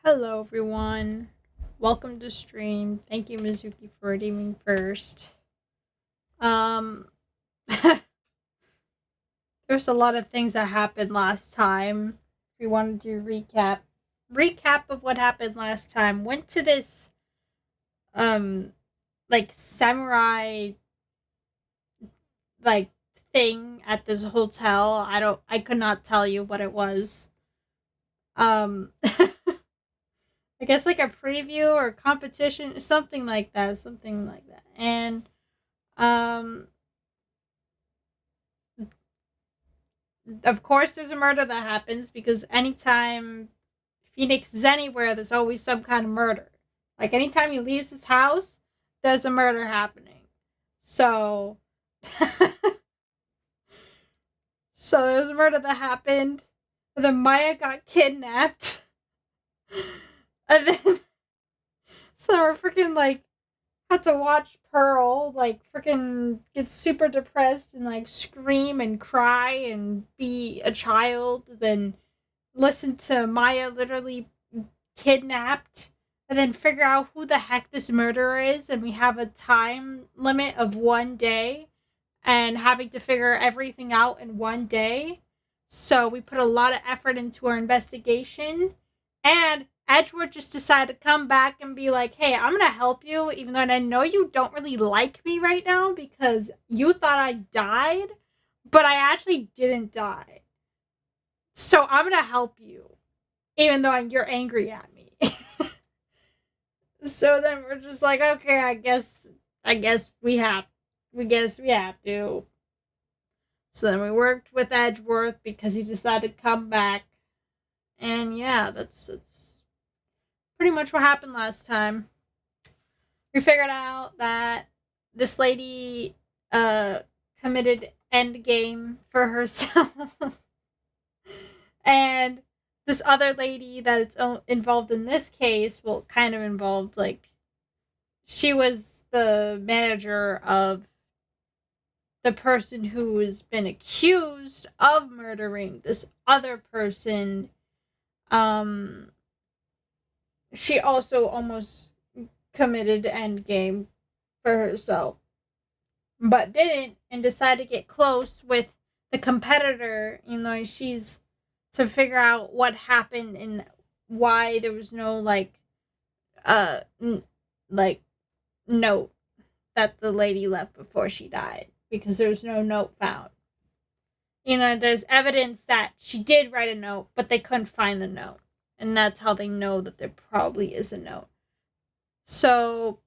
Hello, everyone. Welcome to stream. Thank you, Mizuki, for redeeming first. Um, there's a lot of things that happened last time. If we want to do recap of what happened last time. Went to this like samurai like thing at this hotel. I could not tell you what it was. I guess like a preview or competition, something like that, And um of course there's a murder that happens because anytime Phoenix is anywhere, there's always some kind of murder. Like anytime he leaves his house, there's a murder happening. So so there's a murder that happened, and then Maya got kidnapped. And then so we're freaking like had to watch Pearl like freaking get super depressed and like scream and cry and be a child, then listen to Maya literally kidnapped, and then figure out who the heck this murderer is, and we have a time limit of 1 day and having to figure everything out in 1 day. So we put a lot of effort into our investigation, and Edgeworth just decided to come back and be like, hey, I'm gonna help you, even though I know you don't really like me right now because you thought I died, but I actually didn't die. So I'm gonna help you, even though you're angry at me. So then we're just like, okay, I guess we have to. So then we worked with Edgeworth because he decided to come back. And yeah, that's pretty much what happened last time. We figured out that this lady committed endgame for herself. And this other lady that's involved in this case, well, kind of involved, like, she was the manager of the person who has been accused of murdering this other person. She also almost committed endgame for herself, but didn't, and decided to get close with the competitor, even though she's to figure out what happened and why there was no like note that the lady left before she died, because there's no note found. There's evidence that she did write a note, but they couldn't find the note, and that's how they know that there probably is a note. So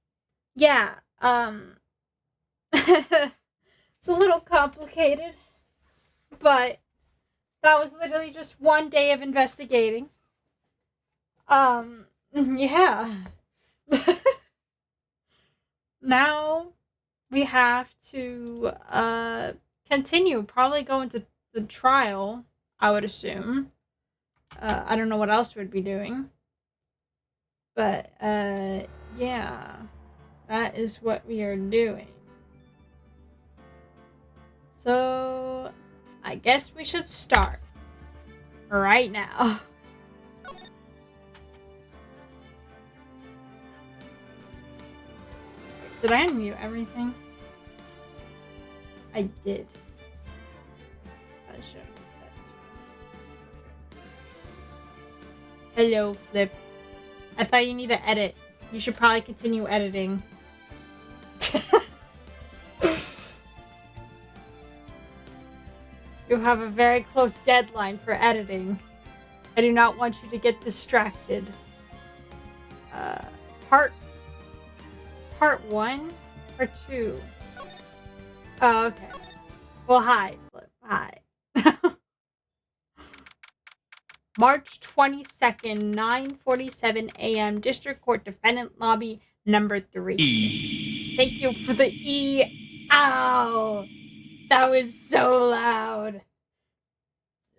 yeah, it's a little complicated, but that was literally just 1 day of investigating. Yeah. Now we have to continue, probably go into the trial, I would assume. I don't know what else we'd be doing. But yeah. That is what we are doing. So I guess we should start right now. Did I unmute everything? I did. I should. Hello, Flip. I thought you need to edit. You should probably continue editing. You have a very close deadline for editing. I do not want you to get distracted. Part 1 or 2? Oh, okay. Well, hi, Flip. Hi. March 22nd, 9:47 a.m. District Court Defendant Lobby number 3. Thank you for the E. Ow! That was so loud.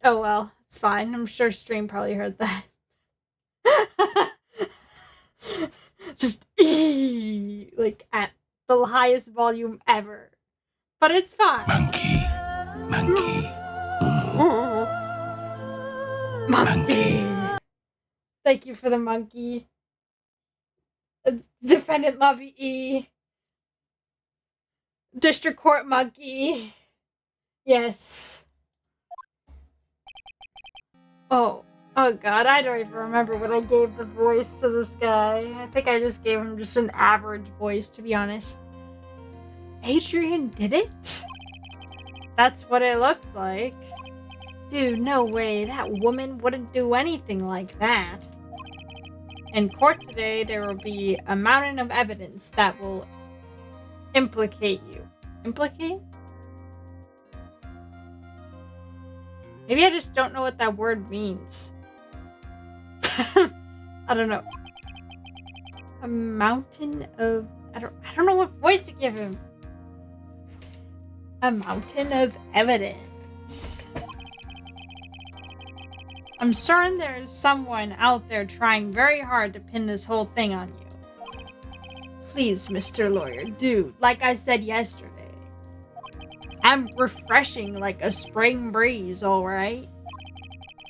Oh well, it's fine. I'm sure stream probably heard that. Just E, like at the highest volume ever. But it's fine. Monkey. Monkey. Thank you for the monkey. Defendant Lovey E. District Court monkey. Yes. Oh. Oh god, I don't even remember what I gave the voice to this guy. I think I just gave him just an average voice, to be honest. Adrian did it? That's what it looks like. Dude, no way. That woman wouldn't do anything like that. In court today, there will be a mountain of evidence that will implicate you. Implicate? Maybe I just don't know what that word means. I don't know. A mountain of... I don't know what voice to give him. A mountain of evidence. I'm certain there's someone out there trying very hard to pin this whole thing on you. Please, Mr. Lawyer, dude, like I said yesterday. I'm refreshing like a spring breeze, alright?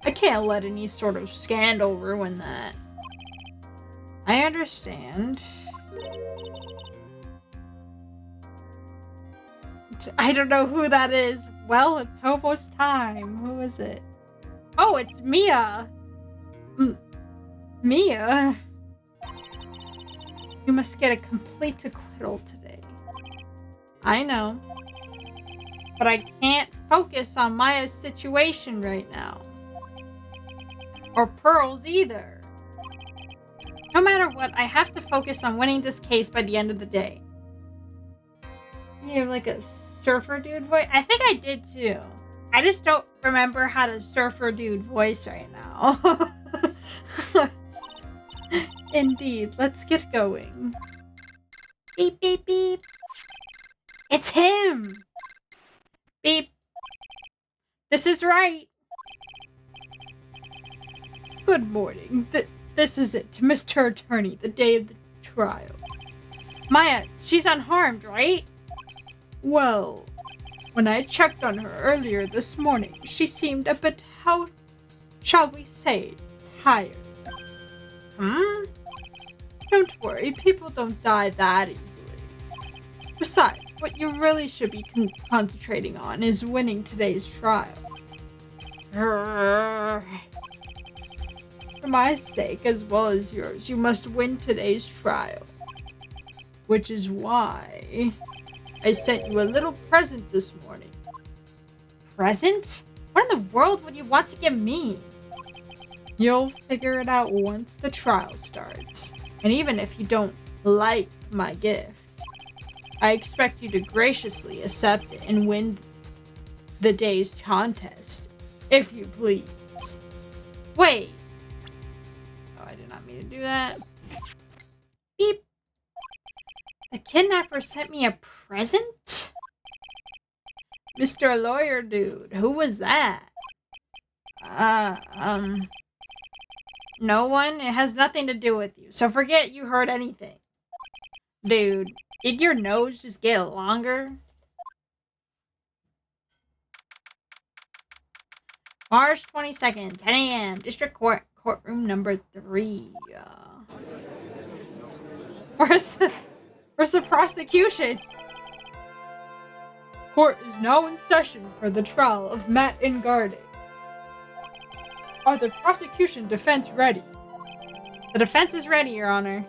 I can't let any sort of scandal ruin that. I understand. I don't know who that is. Well, it's almost time. Who is it? Oh, it's Mia. Mia? You must get a complete acquittal today. I know. But I can't focus on Maya's situation right now. Or Pearl's either. No matter what, I have to focus on winning this case by the end of the day. You have like a surfer dude voice? I think I did too. I just don't remember how to surfer dude voice right now. Indeed, let's get going. Beep, beep, beep. It's him! Beep. This is right. Good morning. This is it, Mr. Attorney, the day of the trial. Maya, she's unharmed, right? Well, when I checked on her earlier this morning, she seemed a bit, how shall we say, tired. Don't worry, people don't die that easily. Besides, what you really should be concentrating on is winning today's trial. For my sake, as well as yours, you must win today's trial. Which is why I sent you a little present this morning. Present? What in the world would you want to give me? You'll figure it out once the trial starts. And even if you don't like my gift, I expect you to graciously accept it and win the day's contest, if you please. Wait. Oh, I did not mean to do that. Beep. The kidnapper sent me a present? Mr. Lawyer Dude, who was that? No one? It has nothing to do with you, so forget you heard anything. Dude, did your nose just get longer? March 22nd, 10 a.m. District Court, courtroom number 3. Where's the prosecution? Court is now in session for the trial of Matt Ingarde. Are the prosecution defense ready? The defense is ready, Your Honor.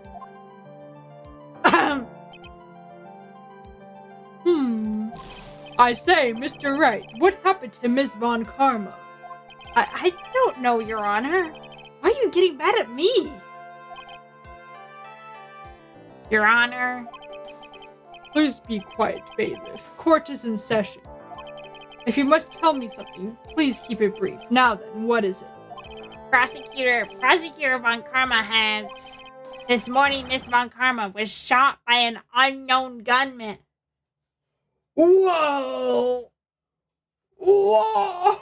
I say, Mr. Wright, what happened to Ms. Von Karma? I don't know, Your Honor. Why are you getting mad at me? Your Honor. Please be quiet, bailiff. Court is in session. If you must tell me something, please keep it brief. Now then, what is it? Prosecutor Von Karma has... This morning, Miss Von Karma was shot by an unknown gunman. Whoa! Whoa!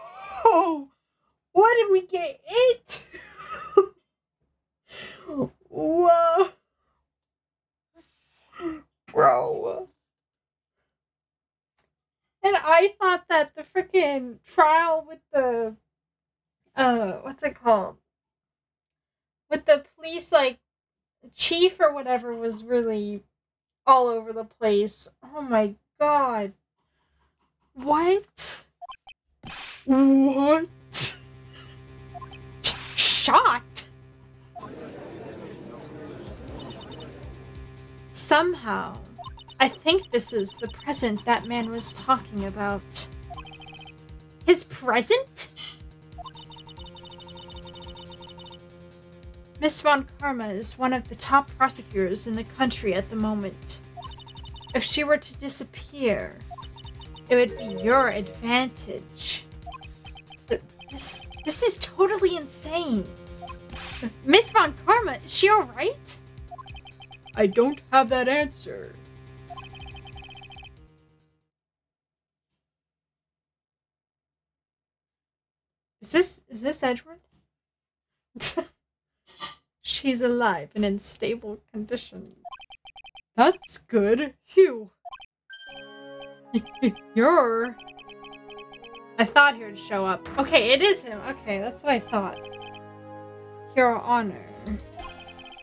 What did we get into? Whoa! Bro. And I thought that the freaking trial with the... what's it called? with the police, like, chief or whatever was really all over the place. Oh my god. What? What? Shot? Somehow, I think this is the present that man was talking about. His present? Miss Von Karma is one of the top prosecutors in the country at the moment. If she were to disappear, it would be your advantage. This is totally insane. Miss Von Karma, is she alright? I don't have that answer. Is this Edgeworth? She's alive and in stable condition. That's good. Phew. You're... I thought he would show up. Okay, it is him. Okay, that's what I thought. Your Honor.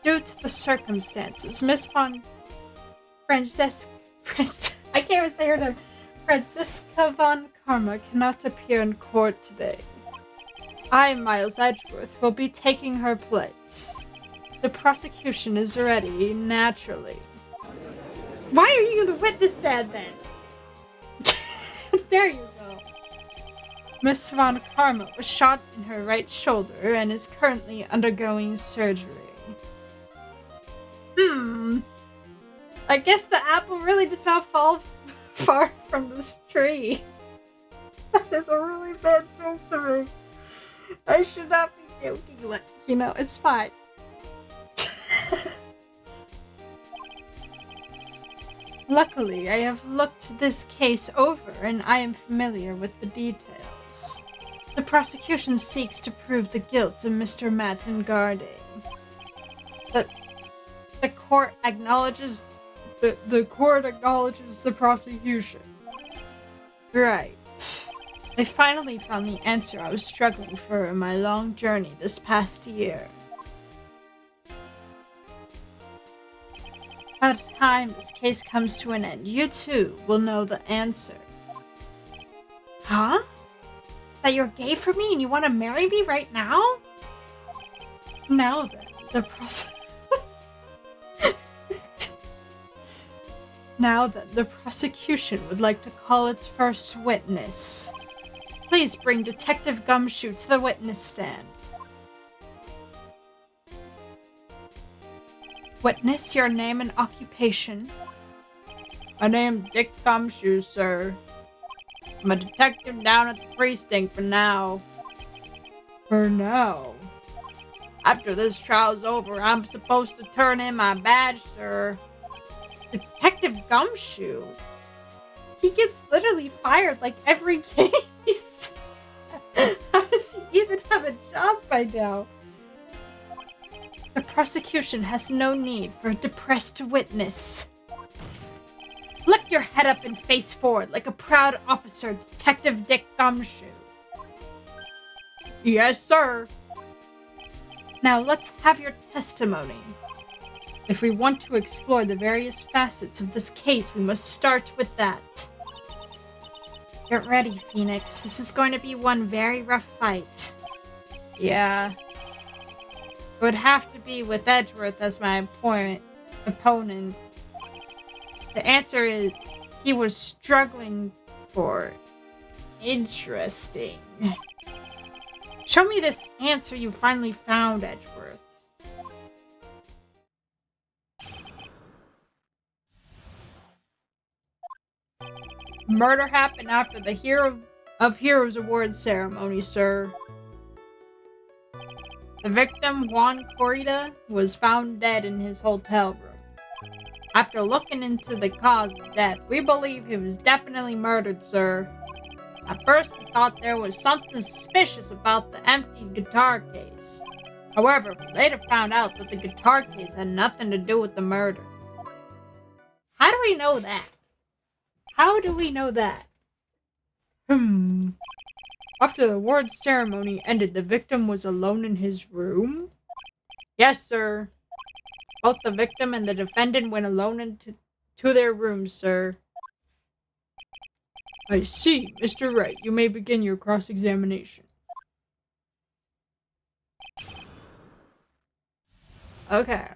Due to the circumstances, Miss Von... I can't even say her name. Franziska Von Karma cannot appear in court today. I, Miles Edgeworth, will be taking her place. The prosecution is ready, naturally. Why are you the witness stand then? There you go. Miss Von Karma was shot in her right shoulder and is currently undergoing surgery. I guess the apple really does not fall far from this tree. That is a really bad joke to me. I should not be joking, like, you know, it's fine. Luckily, I have looked this case over and I am familiar with the details. The prosecution seeks to prove the guilt of Mr. Matt and Garde. The court acknowledges the court acknowledges the prosecution. Right. I finally found the answer I was struggling for in my long journey this past year. By the time this case comes to an end, you too will know the answer. Huh? That you're gay for me and you want to marry me right now? Now then, the prosecution would like to call its first witness. Please bring Detective Gumshoe to the witness stand. Witness, your name and occupation. My name's Dick Gumshoe, sir. I'm a detective down at the precinct for now. For now? After this trial's over, I'm supposed to turn in my badge, sir. Detective Gumshoe? He gets literally fired like every case. How does he even have a job by now? The prosecution has no need for a depressed witness. Lift your head up and face forward like a proud officer, Detective Dick Gumshoe. Yes, sir. Now let's have your testimony. If we want to explore the various facets of this case, we must start with that. Get ready, Phoenix. This is going to be one very rough fight. Yeah. It would have to be with Edgeworth as my opponent. The answer is he was struggling for. Interesting. Show me this answer you finally found, Edgeworth. Murder happened after the Hero of Heroes Awards ceremony, sir. The victim, Juan Corrida, was found dead in his hotel room. After looking into the cause of death, we believe he was definitely murdered, sir. At first, we thought there was something suspicious about the empty guitar case. However, we later found out that the guitar case had nothing to do with the murder. How do we know that? How do we know that? After the awards ceremony ended, the victim was alone in his room? Yes, sir. Both the victim and the defendant went alone into their rooms, sir. I see. Mr. Wright, you may begin your cross-examination. Okay.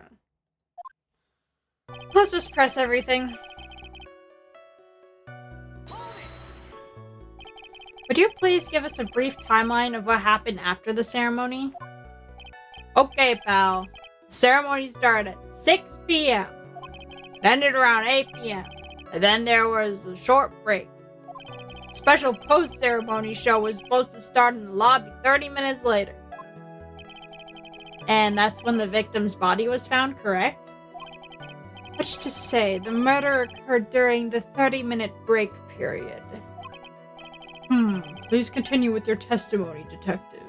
Let's just press everything. Would you please give us a brief timeline of what happened after the ceremony? Okay, pal. The ceremony started at 6 p.m. It ended around 8 p.m. And then there was a short break. A special post-ceremony show was supposed to start in the lobby 30 minutes later. And that's when the victim's body was found, correct? Which to say, the murder occurred during the 30-minute break period. Please continue with your testimony, detective.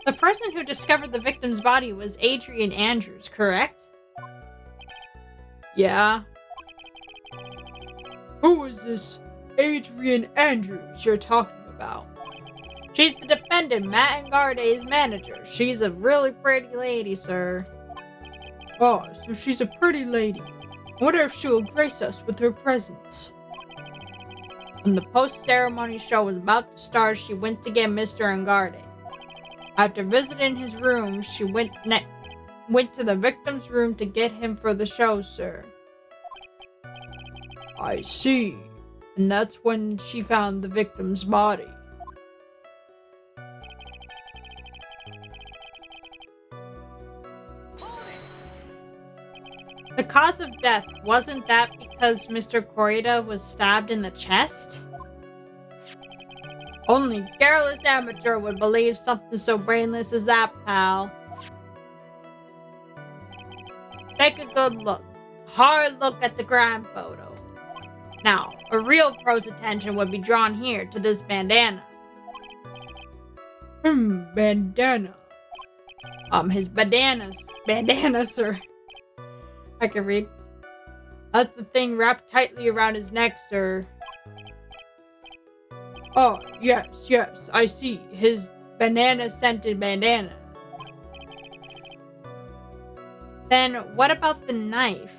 The person who discovered the victim's body was Adrian Andrews, correct? Yeah. Who is this Adrian Andrews you're talking about? She's the defendant, Matt Ngarde's manager. She's a really pretty lady, sir. Oh, so she's a pretty lady. I wonder if she'll grace us with her presence. When the post-ceremony show was about to start, she went to get Mr. Ngarde. After visiting his room, she went to the victim's room to get him for the show, sir. I see. And that's when she found the victim's body. The cause of death, wasn't that because Mr. Corrida was stabbed in the chest? Only careless amateur would believe something so brainless as that, pal. Take a good look. Hard look at the crime photo. Now, a real pro's attention would be drawn here to this bandana. Bandana. His bandana, sir. I can read. That's the thing wrapped tightly around his neck, sir. Oh, yes, I see. His banana-scented bandana. Then, what about the knife?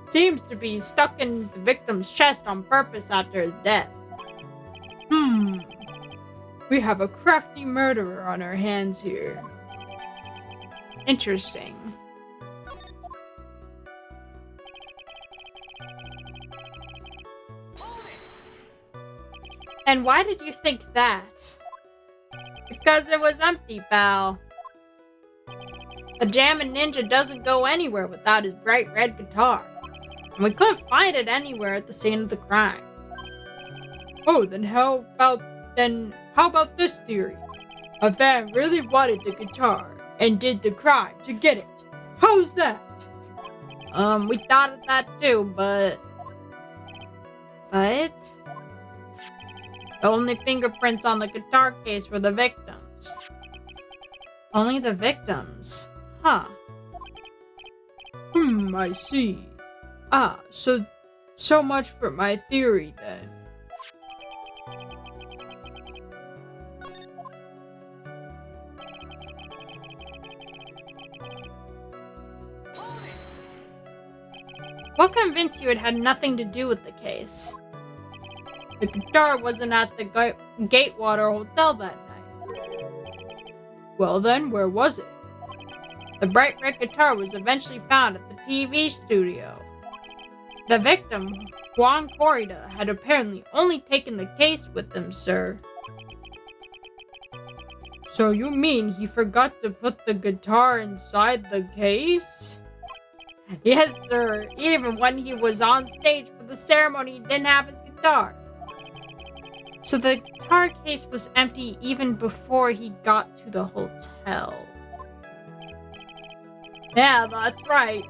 Seems to be stuck in the victim's chest on purpose after his death. We have a crafty murderer on our hands here. Interesting. And why did you think that? Because it was empty, pal. The Jammin' Ninja doesn't go anywhere without his bright red guitar. And we couldn't find it anywhere at the scene of the crime. Oh, then how about this theory? A fan really wanted the guitar and did the crime to get it. How's that? We thought of that too, but... The only fingerprints on the guitar case were the victims. Only the victims? Huh. I see. So much for my theory then. What convinced you it had nothing to do with the case? The guitar wasn't at the Gatewater Hotel that night. Well then, where was it? The bright red guitar was eventually found at the TV studio. The victim, Juan Corrida, had apparently only taken the case with him, sir. So you mean he forgot to put the guitar inside the case? Yes, sir. Even when he was on stage for the ceremony, he didn't have his guitar. So the guitar case was empty even before he got to the hotel. Yeah, that's right.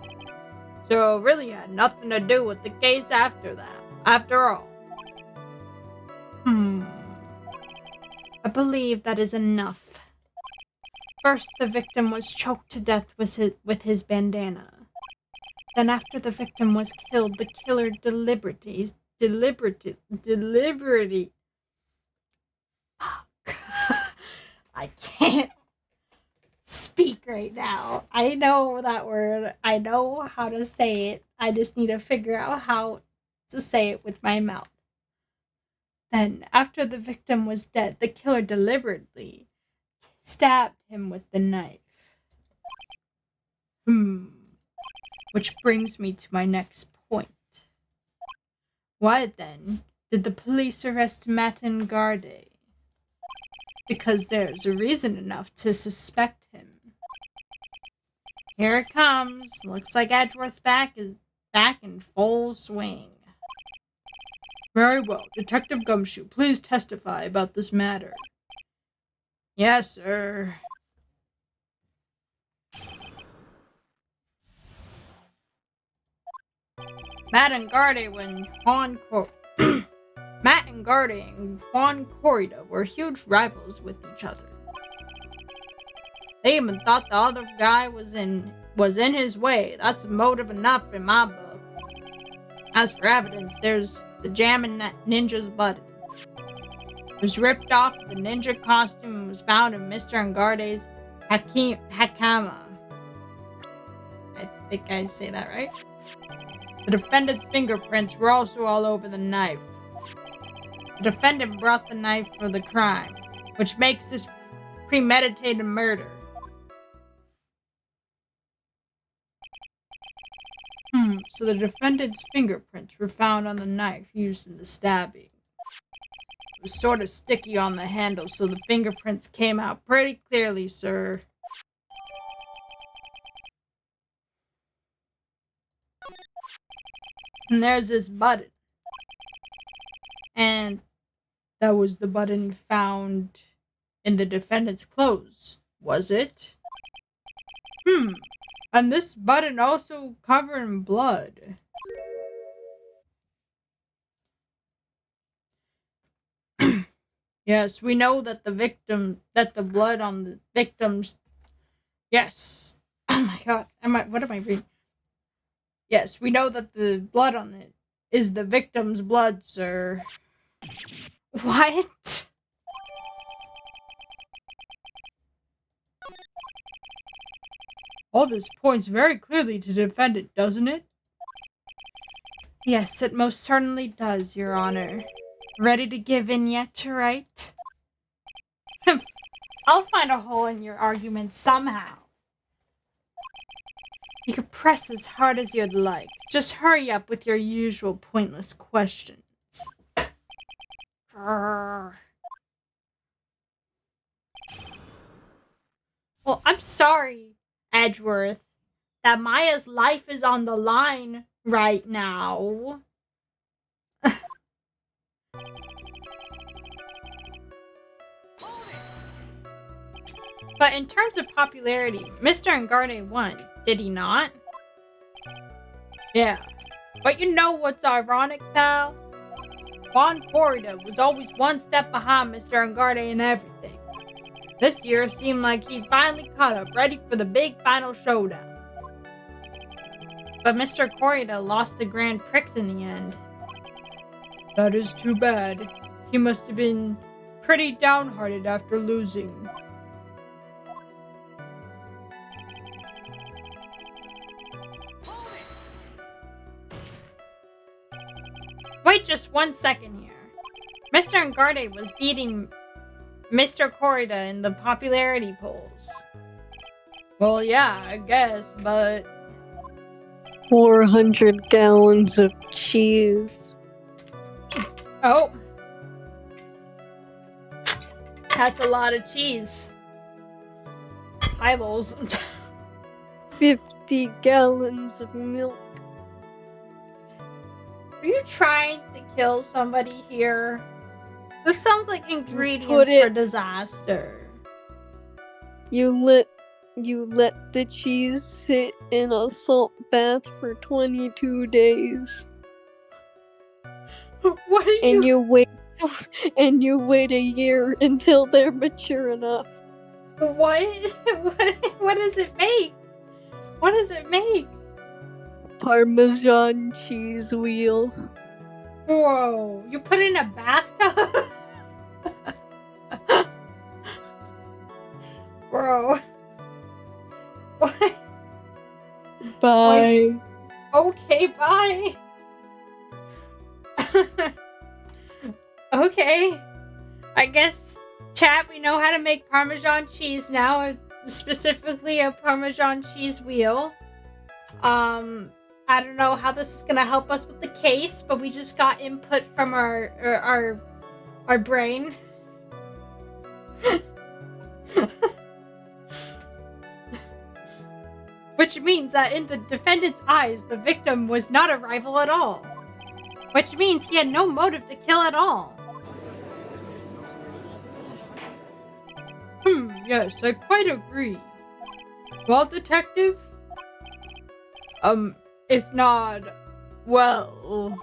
So it really had nothing to do with the case after that, after all. I believe that is enough. First, the victim was choked to death with his bandana. Then after the victim was killed, the killer deliberately deliberately. I can't speak right now. I know that word. I know how to say it. I just need to figure out how to say it with my mouth. Then, after the victim was dead, the killer deliberately stabbed him with the knife. Which brings me to my next point. Why then did the police arrest Martin Garde? Because there's a reason enough to suspect him. Here it comes. Looks like Edgeworth's back in full swing. Very well. Detective Gumshoe, please testify about this matter. Yes, sir. Matt and Garde and Juan Corrida were huge rivals with each other. They even thought the other guy was in his way. That's motive enough in my book. As for evidence, there's the Jammin' Ninja's button. It was ripped off the ninja costume and was found in Mr. Angarde's Hakama. I think I say that right. The defendant's fingerprints were also all over the knife. The defendant brought the knife for the crime, which makes this premeditated murder. So the defendant's fingerprints were found on the knife used in the stabbing. It was sort of sticky on the handle, so the fingerprints came out pretty clearly, sir. And there's this button. And that was the button found in the defendant's clothes, was it? And this button also covered in blood. Yes, we know that the blood on the victim's... Yes. Oh my god. What am I reading? Yes, we know that the blood on it is the victim's blood, sir. What? All this points very clearly to the defendant, doesn't it? Yes, it most certainly does, Your Honor. Ready to give in yet, right? I'll find a hole in your argument somehow. You can press as hard as you'd like. Just hurry up with your usual pointless questions. Grrr. Well, I'm sorry, Edgeworth, that Maya's life is on the line right now. But in terms of popularity, Mr. Angarde won, did he not? Yeah. But you know what's ironic, pal? Juan Corrida was always one step behind Mr. Angarde in everything. This year seemed like he'd finally caught up, ready for the big final showdown. But Mr. Corrida lost the Grand Prix in the end. That is too bad. He must have been pretty downhearted after losing. Wait just 1 second here. Mr. Angarde was beating Mr. Corrida in the popularity polls. Well, yeah, I guess, but... 400 gallons of cheese. Oh. That's a lot of cheese. Hilos. 50 gallons of milk. Are you trying to kill somebody here? This sounds like ingredients for disaster. You let the cheese sit in a salt bath for 22 days. What are you... And you wait a year until they're mature enough. What? What does it make? What does it make? Parmesan cheese wheel. Whoa, you put it in a bathtub? Bro. What? Bye. Okay, bye. Okay. I guess, chat, we know how to make Parmesan cheese now. Specifically a Parmesan cheese wheel. I don't know how this is gonna help us with the case, but we just got input from our brain. Which means that in the defendant's eyes, the victim was not a rival at all. Which means he had no motive to kill at all. Yes, I quite agree. Well, detective? It's not... Well...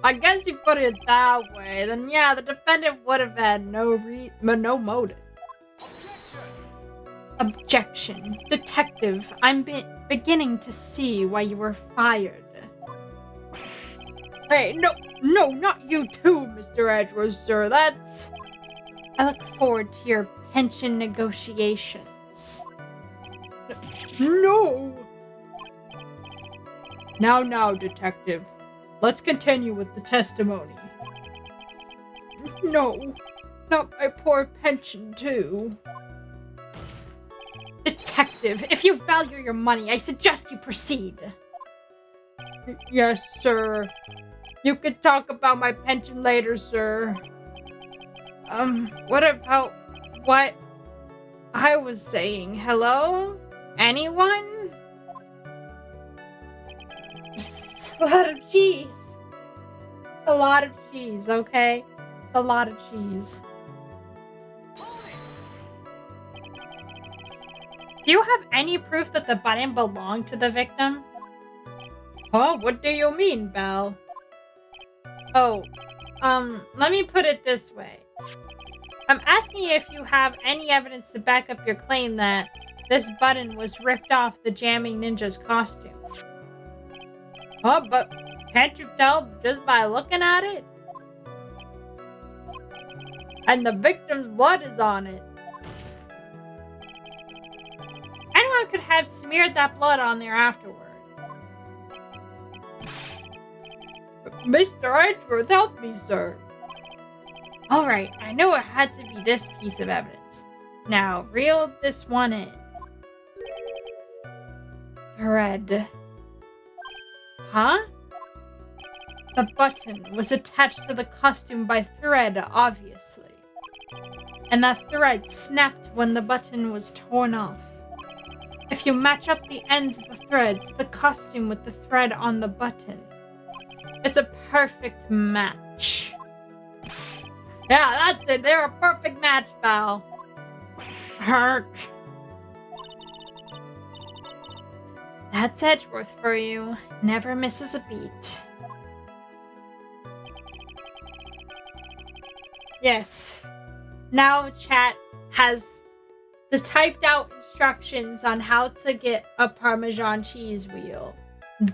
I guess you put it that way, then yeah, the defendant would have had no motive. Objection. Detective, I'm beginning to see why you were fired. Hey, no, not you too, Mr. Edgeworth, sir. That's... I look forward to your pension negotiations. No! Now, detective. Let's continue with the testimony. No, not my poor pension, too. Detective, if you value your money, I suggest you proceed. Yes, sir. You can talk about my pension later, sir. What about what I was saying? Hello? Anyone? It's a lot of cheese. A lot of cheese, okay? A lot of cheese. Do you have any proof that the button belonged to the victim? Huh? What do you mean, Belle? Oh, let me put it this way. I'm asking if you have any evidence to back up your claim that this button was ripped off the Jamming Ninja's costume. Huh? But can't you tell just by looking at it? And the victim's blood is on it. Anyone could have smeared that blood on there afterward. Mr. Edgeworth, help me, sir. Alright, I know it had to be this piece of evidence. Now, reel this one in. Thread. Huh? The button was attached to the costume by thread, obviously. And that thread snapped when the button was torn off. If you match up the ends of the thread to the costume with the thread on the button, it's a perfect match. Yeah, that's it. They're a perfect match, Val. Herk. That's Edgeworth for you. Never misses a beat. Yes. Now chat has the typed out instructions on how to get a Parmesan cheese wheel.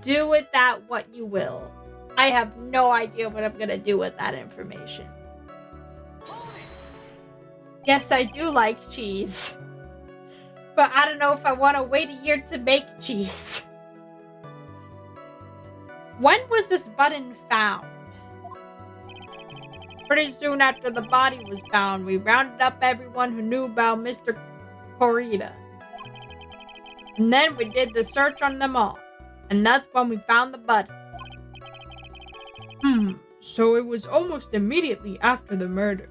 Do with that what you will. I have no idea what I'm gonna do with that information. Yes, I do like cheese. But I don't know if I want to wait a year to make cheese. When was this button found? Pretty soon after the body was found, we rounded up everyone who knew about Mr. Corrida. And then we did the search on them all. And that's when we found the button. So it was almost immediately after the murder.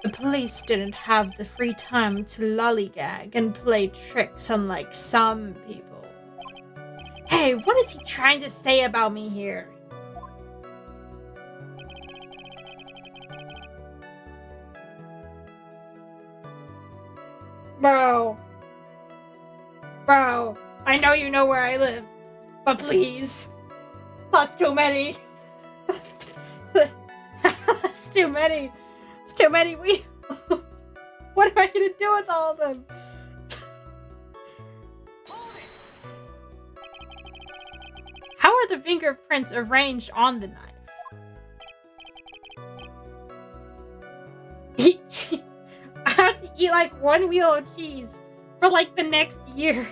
The police didn't have the free time to lollygag and play tricks unlike some people. Hey, what is he trying to say about me here? Bro, I know you know where I live, but please, that's too many. That's too many. It's too many wheels. What am I gonna do with all of them? How are the fingerprints arranged on the knife? eat like one wheel of cheese for like the next year.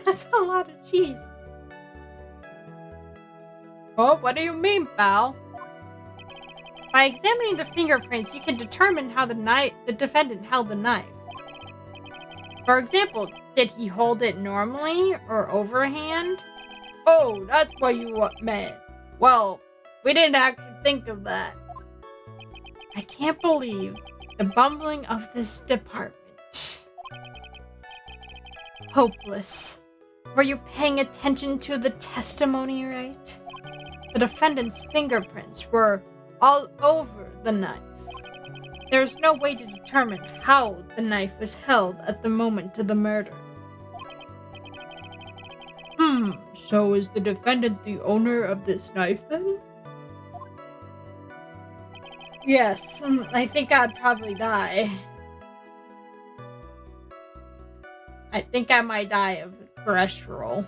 That's a lot of cheese. Oh, what do you mean, pal? By examining the fingerprints, you can determine how the defendant held the knife. For example, did he hold it normally or overhand? Oh, that's what you meant. Well, we didn't actually think of that. I can't believe the bumbling of this department. Hopeless. Were you paying attention to the testimony, right? The defendant's fingerprints were all over the knife. There's no way to determine how the knife was held at the moment of the murder. So is the defendant the owner of this knife then? Yes, I think I'd probably die. I think I might die of cholesterol.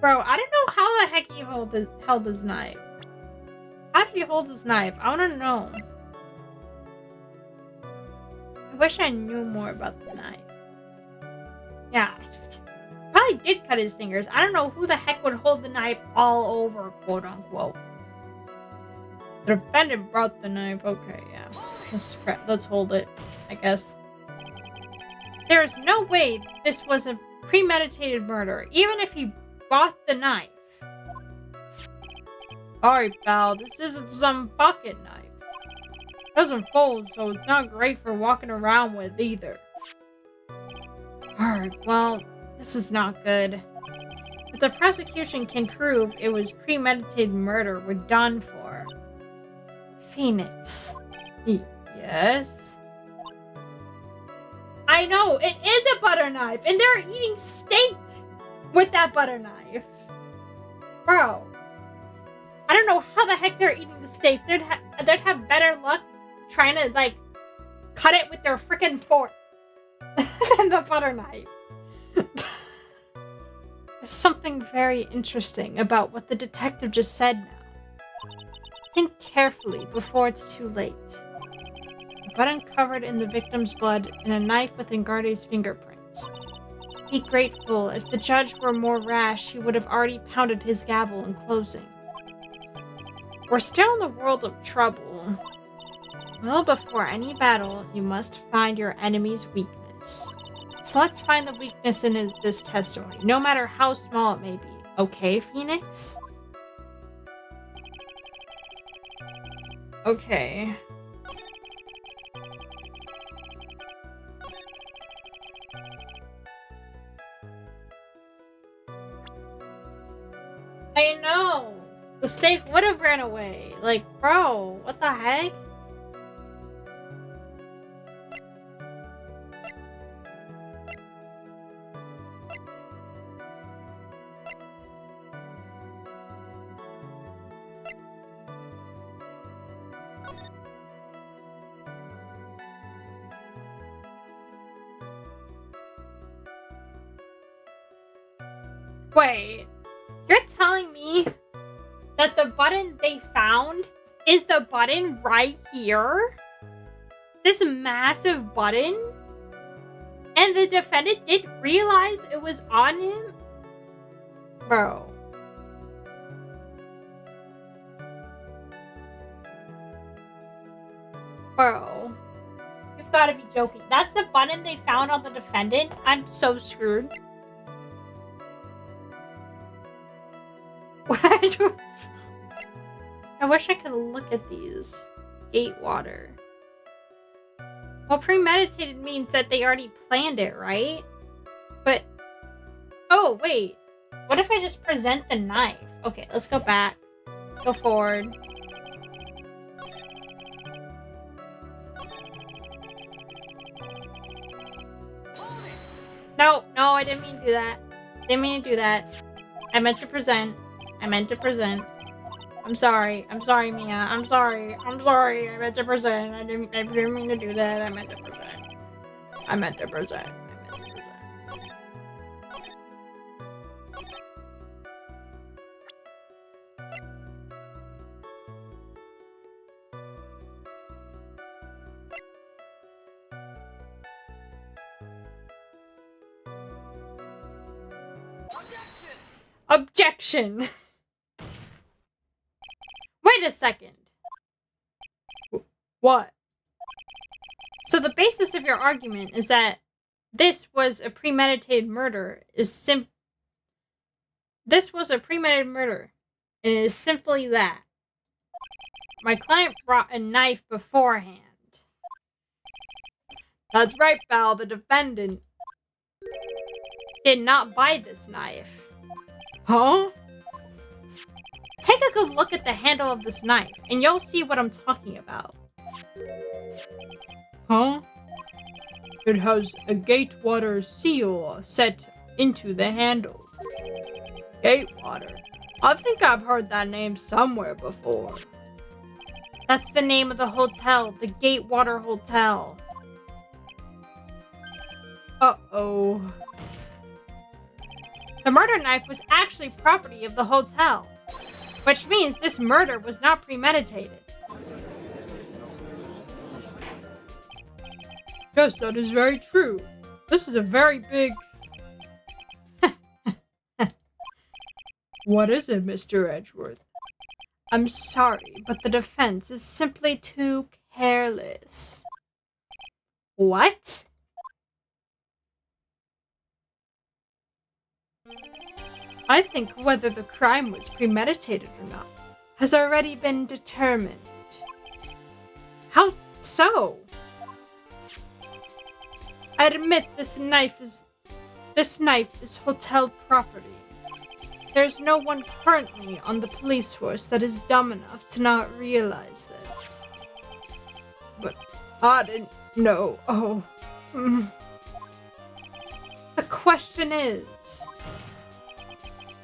Bro, I don't know how the heck he held his knife. How did he hold his knife? I want to know. I wish I knew more about the knife. Yeah, probably did cut his fingers. I don't know who the heck would hold the knife all over, quote unquote. The defendant brought the knife. Okay, yeah. Let's hold it, I guess. There is no way this was a premeditated murder, even if he bought the knife. Sorry, pal, this isn't some pocket knife. It doesn't fold, so it's not great for walking around with either. Alright, well, this is not good. If the prosecution can prove it was premeditated murder, we're done for. Phoenix. Yes? I know, it is a butter knife, and they're eating steak with that butter knife. Bro. I don't know how the heck they're eating the steak. They'd have better luck trying to, like, cut it with their freaking fork than the butter knife. There's something very interesting about what the detective just said now. Think carefully before it's too late. A button covered in the victim's blood and a knife with Ngarde's fingerprints. Be grateful. If the judge were more rash, he would have already pounded his gavel in closing. We're still in the world of trouble. Well, before any battle, you must find your enemy's weakness. So let's find the weakness in this testimony, no matter how small it may be. Okay, Phoenix? Okay. I know! The steak would have ran away. Like, bro, what the heck? Wait, you're telling me that the button they found is the button right here? This massive button? And the defendant didn't realize it was on him? Bro. Bro. You've got to be joking. That's the button they found on the defendant? I'm so screwed. I wish I could look at these. Gate water. Well, premeditated means that they already planned it, right? But, oh, wait. What if I just present the knife? Okay, let's go back. Let's go forward. No, I didn't mean to do that. I meant to present. I'm sorry, Mia. I'm sorry. I meant to present. I didn't mean to do that. I meant to present. Objection! Wait a second. What? So the basis of your argument is that this was a premeditated murder This was a premeditated murder, and it is simply that. My client brought a knife beforehand. That's right, Val. The defendant did not buy this knife. Huh? Take a good look at the handle of this knife, and you'll see what I'm talking about. Huh? It has a Gatewater seal set into the handle. Gatewater? I think I've heard that name somewhere before. That's the name of the hotel, the Gatewater Hotel. Uh-oh. The murder knife was actually property of the hotel, which means this murder was not premeditated. Yes, that is very true. This is a very big... What is it, Mr. Edgeworth? I'm sorry, but the defense is simply too careless. What? I think whether the crime was premeditated or not has already been determined. How so? I admit this knife is hotel property. There's no one currently on the police force that is dumb enough to not realize this. But I didn't know. Oh. The question is,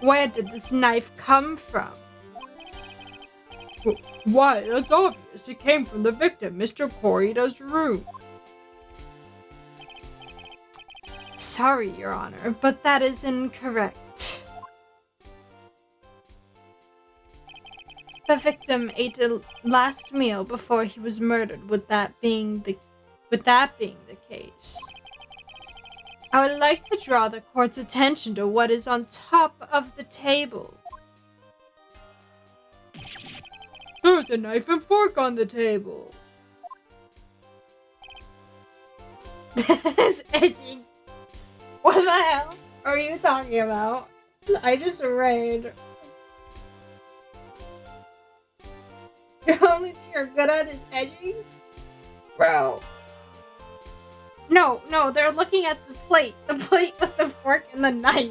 where did this knife come from? Why, that's obvious. It came from the victim, Mr. Corrida's room. Sorry, Your Honor, but that is incorrect. The victim ate a last meal before he was murdered, with that being the case. I would like to draw the court's attention to what is on top of the table. There's a knife and fork on the table. This is edging. What the hell are you talking about? I just read. The only thing you're good at is edging? Bro. No, they're looking at the plate. The plate with the fork and the knife.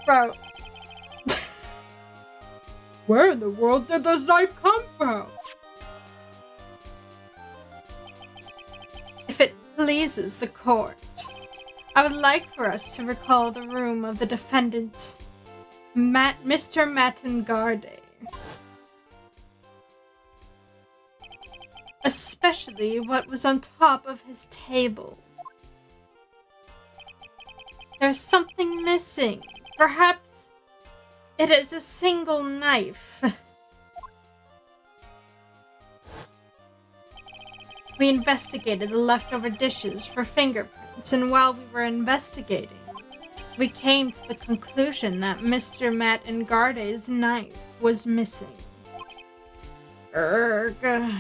Bro. Where in the world did this knife come from? If it pleases the court, I would like for us to recall the room of the defendant, Mr. Matengarde. Especially what was on top of his table. There's something missing. Perhaps it is a single knife. We investigated the leftover dishes for fingerprints, and while we were investigating, we came to the conclusion that Mr. Matengarde's knife was missing. Urgh.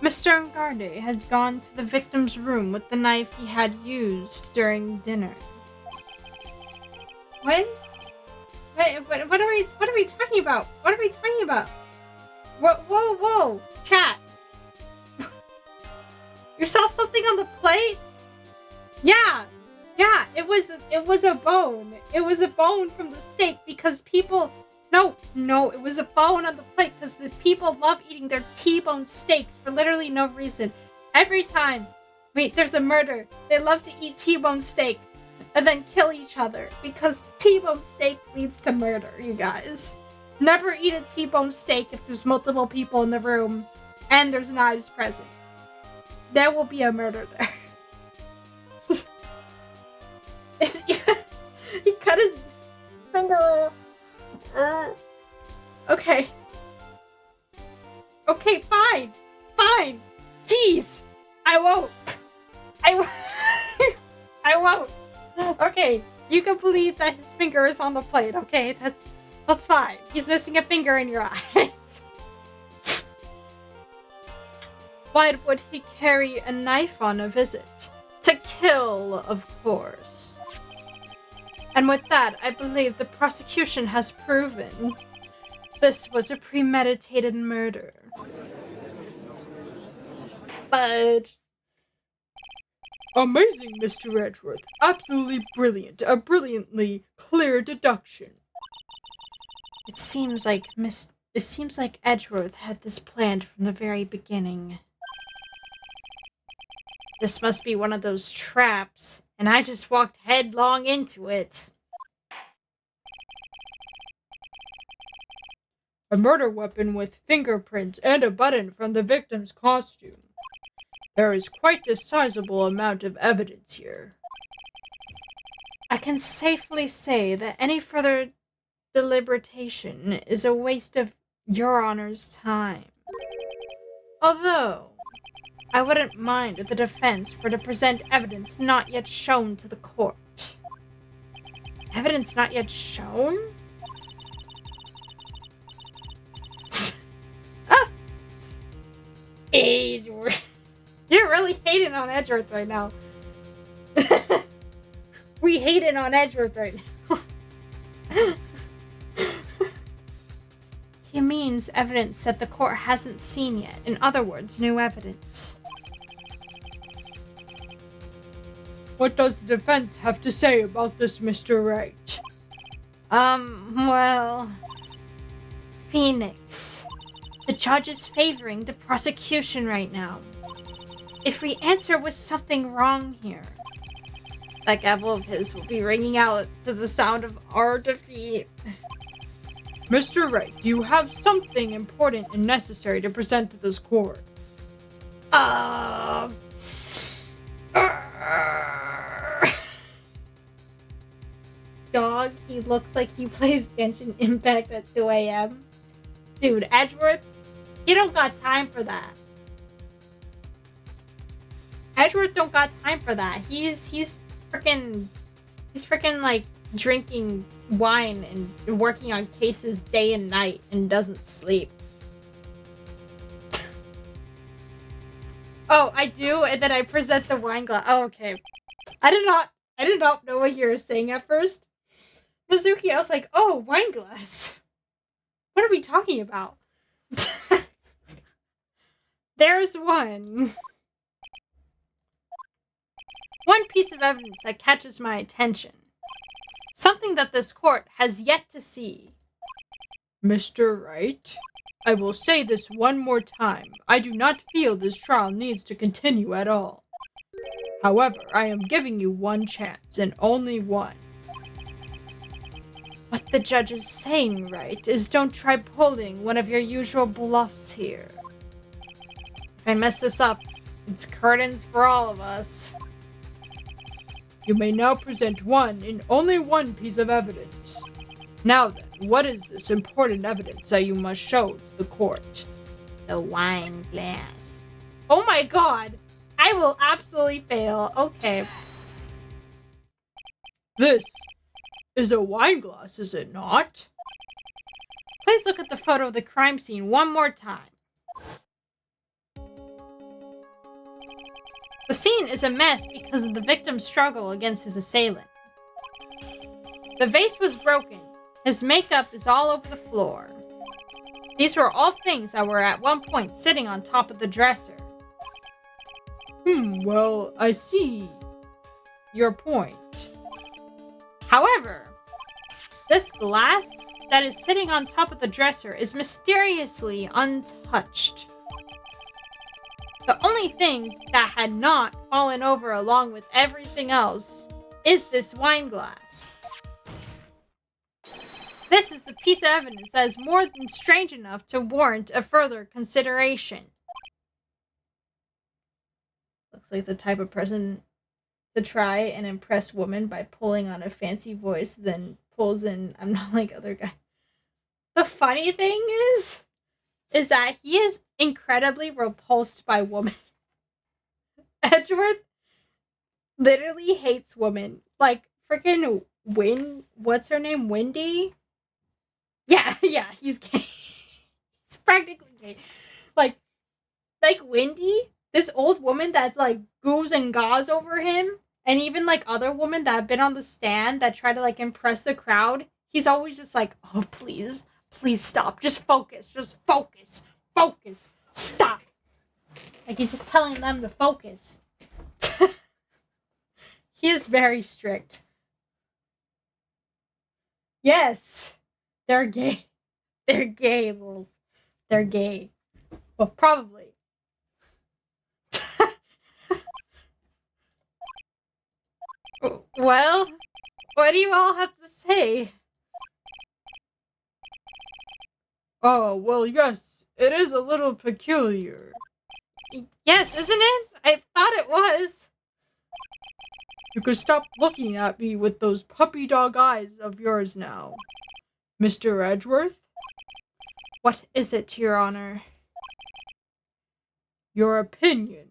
Mr. Ngarde had gone to the victim's room with the knife he had used during dinner. What? Wait, what are we talking about? What are we talking about? Whoa, chat. You saw something on the plate? Yeah, it was a bone. It was a bone from the steak because people... No, it was a bone on the plate because the people love eating their T-bone steaks for literally no reason. Every time there's a murder, they love to eat T-bone steak and then kill each other because T-bone steak leads to murder, you guys. Never eat a T-bone steak if there's multiple people in the room and there's knives present. There will be a murder there. He cut his finger off. Okay. Okay, fine. Jeez. I won't. I won't. Okay, you can believe that his finger is on the plate, okay? That's fine. He's missing a finger in your eyes. Why would he carry a knife on a visit? To kill, of course. And with that, I believe the prosecution has proven this was a premeditated murder. But... Amazing, Mr. Edgeworth. Absolutely brilliant. A brilliantly clear deduction. It seems like Edgeworth had this planned from the very beginning. This must be one of those traps, and I just walked headlong into it. A murder weapon with fingerprints and a button from the victim's costume. There is quite a sizable amount of evidence here. I can safely say that any further deliberation is a waste of Your Honor's time. Although, I wouldn't mind if the defense were to present evidence not yet shown to the court. Evidence not yet shown? Edgeworth. You're really hating on Edgeworth right now. We hating on Edgeworth right now. He means evidence that the court hasn't seen yet. In other words, new evidence. What does the defense have to say about this, Mr. Wright? Well... Phoenix. The judge is favoring the prosecution right now. If we answer with something wrong here, that gavel of his will be ringing out to the sound of our defeat. Mr. Wright, do you have something important and necessary to present to this court? Dog, he looks like he plays Genshin Impact at 2 a.m. Dude, Edgeworth, you don't got time for that. Edgeworth don't got time for that. He's freaking like drinking wine and working on cases day and night and doesn't sleep. Oh, I do, and then I present the wine glass. Oh, okay. I did not know what you were saying at first. Mizuki, I was like, oh, wine glass. What are we talking about? There's one piece of evidence that catches my attention. Something that this court has yet to see. Mr. Wright, I will say this one more time. I do not feel this trial needs to continue at all. However, I am giving you one chance, and only one. What the judge is saying, Wright, is don't try pulling one of your usual bluffs here. If I mess this up, it's curtains for all of us. You may now present one and only one piece of evidence. Now then, what is this important evidence that you must show to the court? The wine glass. Oh my god! I will absolutely fail. Okay. This is a wine glass, is it not? Please look at the photo of the crime scene one more time. The scene is a mess because of the victim's struggle against his assailant. The vase was broken. His makeup is all over the floor. These were all things that were at one point sitting on top of the dresser. Well, I see your point. However, this glass that is sitting on top of the dresser is mysteriously untouched. The only thing that had not fallen over along with everything else is this wine glass. This is the piece of evidence that is more than strange enough to warrant a further consideration. Looks like the type of person to try and impress women by pulling on a fancy voice, then pulls in, I'm not like other guys. The funny thing is that he is incredibly repulsed by women. Edgeworth literally hates women. Like, freaking what's her name? Wendy? Yeah, yeah, he's gay. He's practically gay. Like, Wendy, this old woman that's like goos and gaws over him, and even like other women that have been on the stand that try to like impress the crowd, he's always just like, oh, please, please stop. Just focus. Focus. Stop. Like, he's just telling them to focus. He is very strict. Yes, they're gay. They're gay. They're gay. Well, probably. Well, what do you all have to say? Oh, well, yes, it is a little peculiar. Yes, isn't it? I thought it was. You could stop looking at me with those puppy dog eyes of yours now. Mr. Edgeworth? What is it, Your Honor? Your opinion.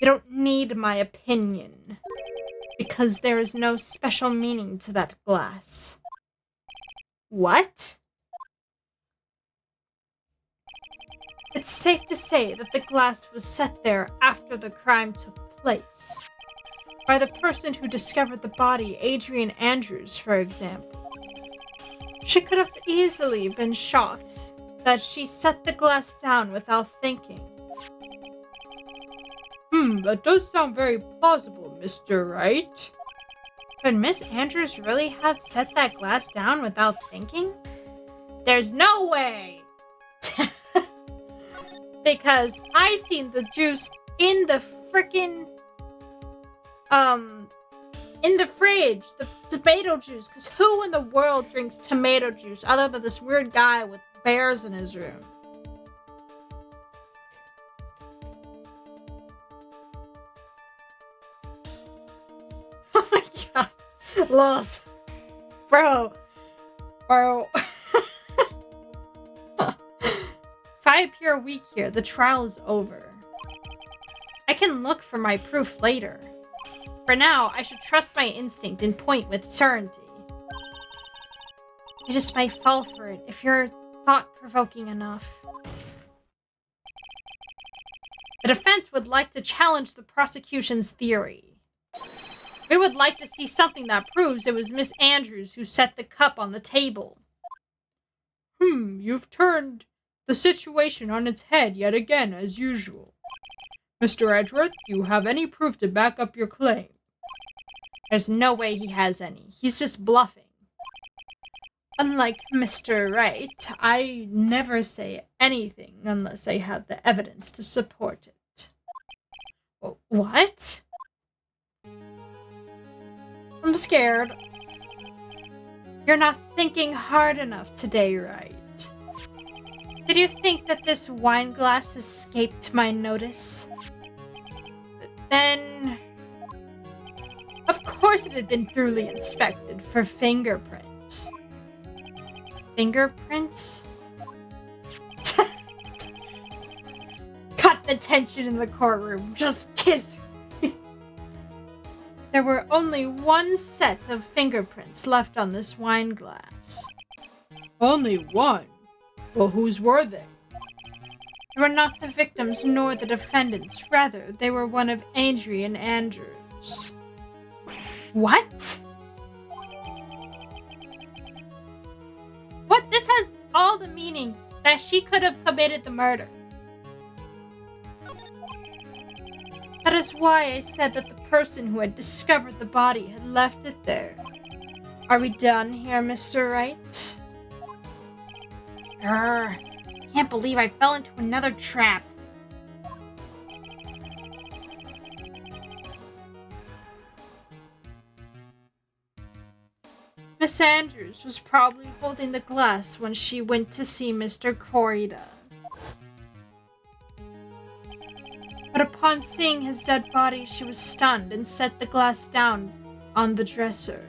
You don't need my opinion. Because there is no special meaning to that glass. What? It's safe to say that the glass was set there after the crime took place. By the person who discovered the body, Adrian Andrews, for example. She could have easily been shocked that she set the glass down without thinking. That does sound very plausible, Mr. Wright. Could Miss Andrews really have set that glass down without thinking? There's no way! Because I seen the juice in the frickin' in the fridge, the tomato juice. Because who in the world drinks tomato juice other than this weird guy with bears in his room? Oh my god. Lost. Bro. If I appear weak here, the trial is over. I can look for my proof later. For now, I should trust my instinct and point with certainty. You just might fall for it if you're thought-provoking enough. The defense would like to challenge the prosecution's theory. We would like to see something that proves it was Miss Andrews who set the cup on the table. You've turned the situation on its head yet again, as usual. Mr. Edgeworth, do you have any proof to back up your claim? There's no way he has any. He's just bluffing. Unlike Mr. Wright, I never say anything unless I have the evidence to support it. What? I'm scared. You're not thinking hard enough today, Wright. Did you think that this wine glass escaped my notice? Then... Of course it had been thoroughly inspected for fingerprints. Fingerprints? Cut the tension in the courtroom. Just kiss her. There were only one set of fingerprints left on this wine glass. Only one? Well, whose were they? They were not the victims nor the defendants. Rather, they were one of Adrian Andrews. What? What? This has all the meaning that she could have committed the murder. That is why I said that the person who had discovered the body had left it there. Are we done here, Mr. Wright? Can't believe I fell into another trap. Miss Andrews was probably holding the glass when she went to see Mr. Corrida. But upon seeing his dead body, she was stunned and set the glass down on the dresser.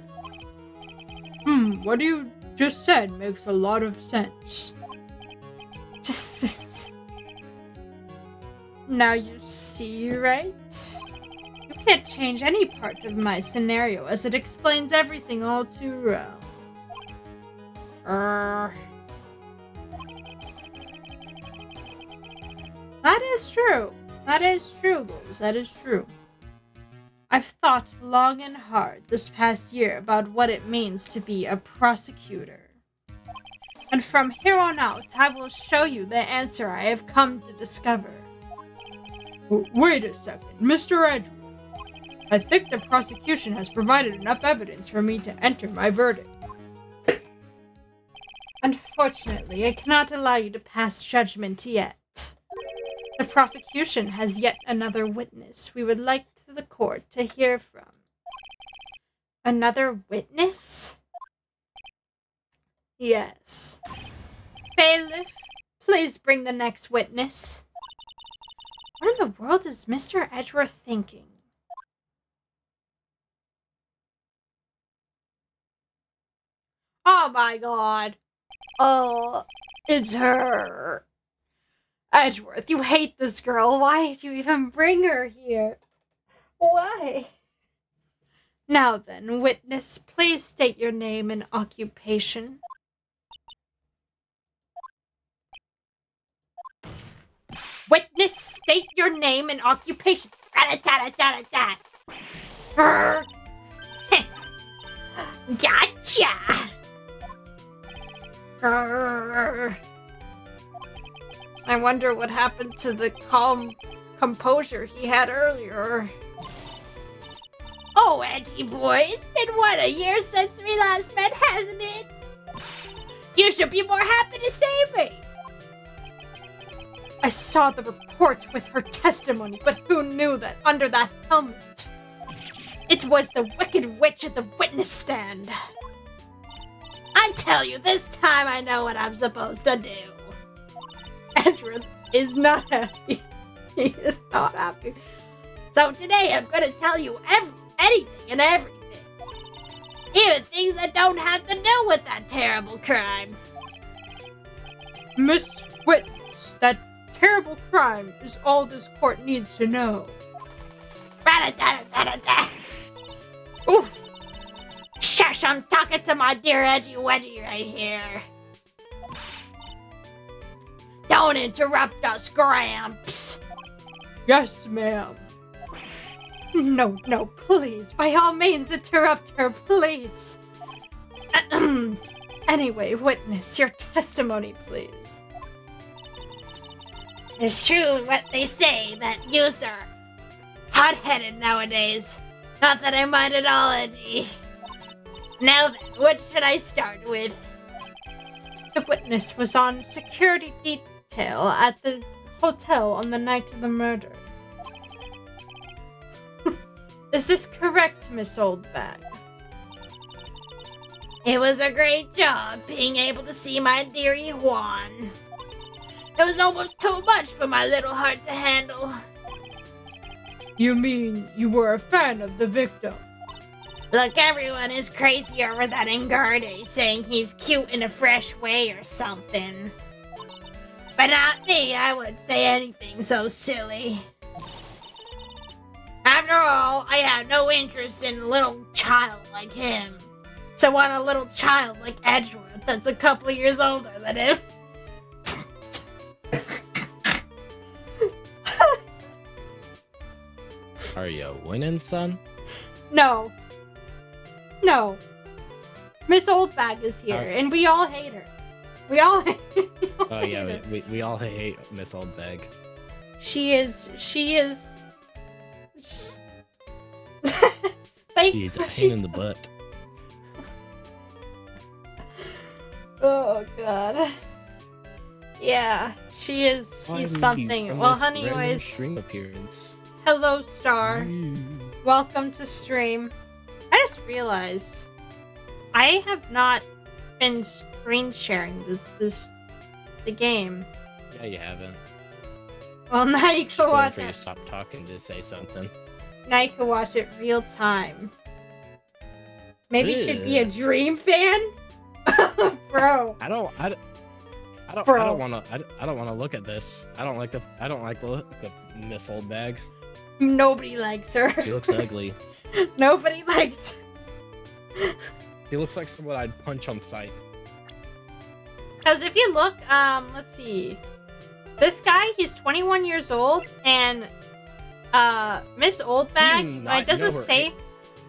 What you just said makes a lot of sense. Just... Now you see, right? You can't change any part of my scenario as it explains everything all too well. That is true. That is true, Luz. That is true. I've thought long and hard this past year about what it means to be a prosecutor. And from here on out, I will show you the answer I have come to discover. Wait a second, Mr. Edgeworth. I think the prosecution has provided enough evidence for me to enter my verdict. Unfortunately, I cannot allow you to pass judgment yet. The prosecution has yet another witness we would like the court to hear from. Another witness? Yes. Bailiff, please bring the next witness. What in the world is Mr. Edgeworth thinking? Oh my god. Oh, it's her. Edgeworth, you hate this girl. Why did you even bring her here? Why? Now then, witness, please state your name and occupation. Witness, state your name and occupation. Gotcha! I wonder what happened to the calm composure he had earlier. Oh, Edgy boy, it's been what, a year since we last met, hasn't it? You should be more happy to see me. I saw the report with her testimony, but who knew that under that helmet? It was the Wicked Witch at the witness stand. I tell you, this time I know what I'm supposed to do. Edgeworth is not happy. He is not happy. So today I'm going to tell you anything and everything. Even things that don't have to do with that terrible crime. Miss Witness, that terrible crime is all this court needs to know. Oof. Shush, I'm talking to my dear Edgy Wedgie right here. Don't interrupt us, Gramps. Yes, ma'am. No, please. By all means, interrupt her, please. Anyway, witness, your testimony, please. It's true what they say, that yous are hot-headed nowadays. Not that I mind at all, Edgy. Now then, what should I start with? The witness was on security detail at the hotel on the night of the murder. Is this correct, Miss Oldbag? It was a great job being able to see my dearie Juan. It was almost too much for my little heart to handle. You mean you were a fan of the victim? Look, everyone is crazy over that Engarde, saying he's cute in a fresh way or something. But not me, I wouldn't say anything so silly. After all, I have no interest in a little child like him. So I want a little child like Edgeworth that's a couple years older than him. Are you winning, son? No. Miss Oldbag is here, and we all hate her. We all hate her. Oh yeah, we all hate Miss Oldbag. She is. She's a pain in the butt. Oh god. Yeah, she is. She's something. Well, anyways. Stream appearance. Hello, Star. Welcome to stream. I just realized I have not been screen sharing the game. Yeah, you haven't. Well, now you can watch it. it. Stop talking to say something. Now you can watch it real time. Maybe you should be a Dream fan, bro. I don't want to look at this. I don't like the look of Miss Oldbag. Nobody likes her. She looks ugly. Nobody likes her. She looks like someone I'd punch on sight. Because if you look, let's see. This guy, he's 21 years old, and Miss Oldbag,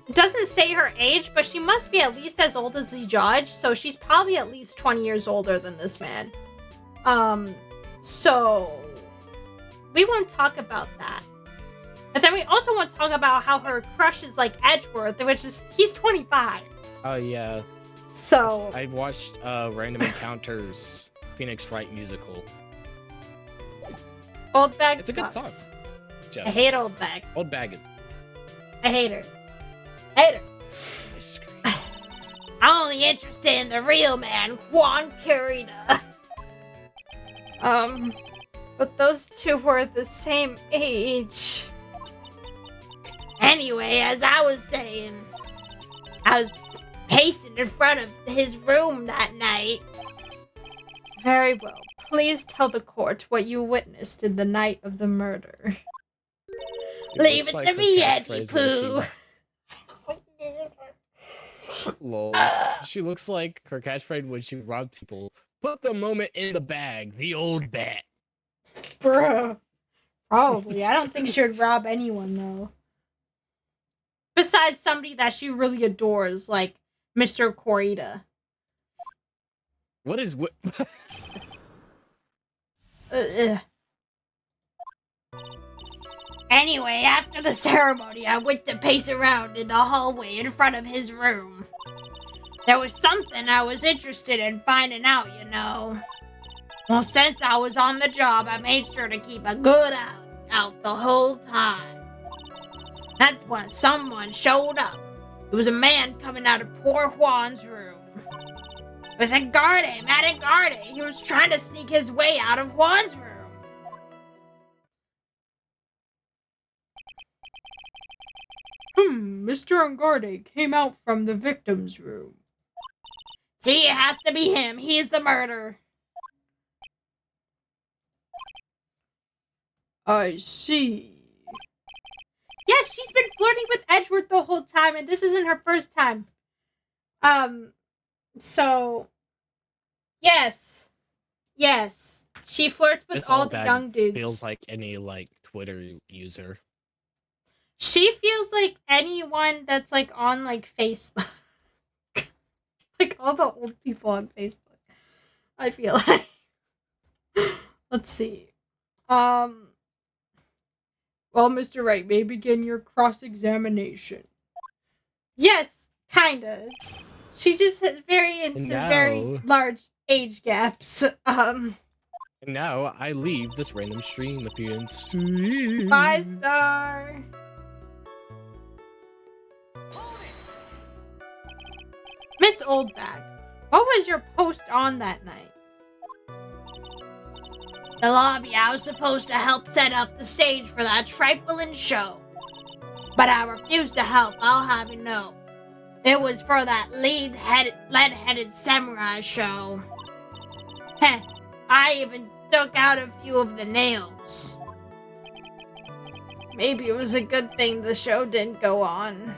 it doesn't say her age, but she must be at least as old as the judge, so she's probably at least 20 years older than this man. So we won't talk about that. But then we also want to talk about how her crush is like Edgeworth, he's 25. Oh, yeah. So I've watched Random Encounters Phoenix Wright musical. Oldbag It's a good sucks. song. I hate Oldbag. Oldbag. I hate her. Hate her. My screen. I'm only interested in the real man, Juan Carita. But those two were the same age. Anyway, as I was saying, I was pacing in front of his room that night. Very well. Please tell the court what you witnessed in the night of the murder. Leave it to me, Edgy Poo. Lol. She looks like her catchphrase when she robbed people. Put the moment in the bag, the old bat. Bruh. Probably. I don't think she'd rob anyone, though. Besides somebody that she really adores, like Mr. Corita. What is what? Anyway, after the ceremony, I went to pace around in the hallway in front of his room. There was something I was interested in finding out, you know. Well, since I was on the job, I made sure to keep a good eye out the whole time. That's when someone showed up. It was a man coming out of poor Juan's room. It was Matt Angarde. He was trying to sneak his way out of Juan's room. Mr. Angarde came out from the victim's room. See, it has to be him. He's the murderer. I see. Yes, she's been flirting with Edgeworth the whole time, and this isn't her first time. So, yes. She flirts with all the young dudes. Feels like any, Twitter user. She feels like anyone that's, on, Facebook. Like, all the old people on Facebook. I feel like. Let's see. Well, Mr. Wright, may begin your cross-examination. Yes, kinda. She's just very into very large age gaps. And now I leave this random stream appearance. 5-star. Miss Oldbag, what was your post on that night? The lobby, I was supposed to help set up the stage for that trifling show. But I refused to help, I'll have you know. It was for that lead-headed samurai show. Heh, I even took out a few of the nails. Maybe it was a good thing the show didn't go on.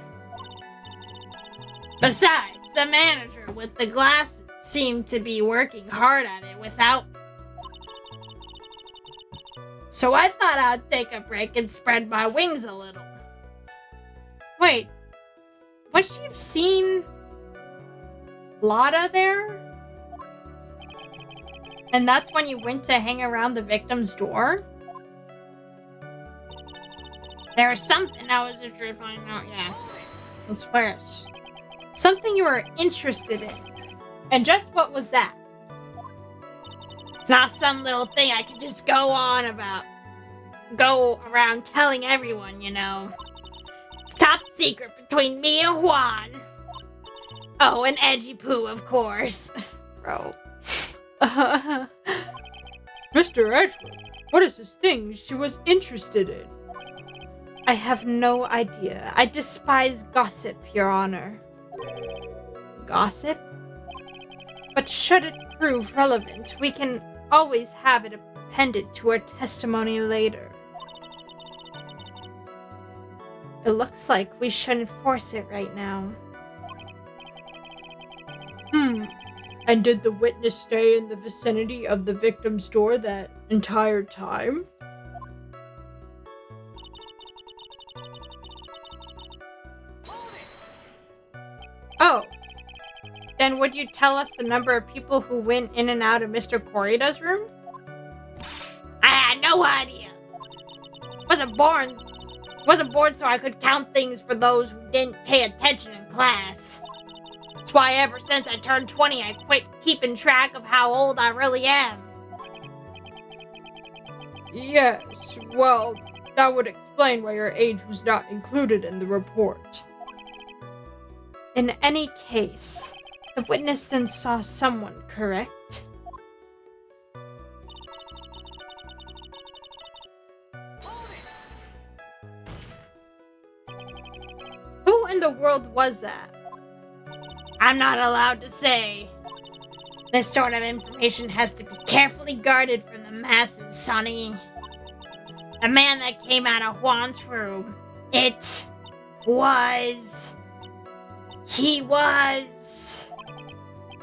Besides, the manager with the glasses seemed to be working hard at it without me. So I thought I'd take a break and spread my wings a little. Wait, was she seen Lotta there? And that's when you went to hang around the victim's door? There was something I was interested in finding out, yeah. I swear. Something you were interested in. And just what was that? It's not some little thing I could just go around telling everyone, you know. It's top secret between me and Juan. Oh, and Edgy Poo, of course. Bro. Mr. Edgeworth, what is this thing she was interested in? I have no idea. I despise gossip, Your Honor. Gossip? But should it prove relevant, we can always have it appended to our testimony later. It looks like we shouldn't force it right now. And did the witness stay in the vicinity of the victim's door that entire time? Oh. Then would you tell us the number of people who went in and out of Mr. Korida's room? I had no idea. Wasn't born so I could count things for those who didn't pay attention in class. That's why ever since I turned 20, I quit keeping track of how old I really am. Yes, well, that would explain why your age was not included in the report. In any case, the witness then saw someone, correct? Who in the world was that? I'm not allowed to say. This sort of information has to be carefully guarded from the masses, Sonny. The man that came out of Juan's room, he was...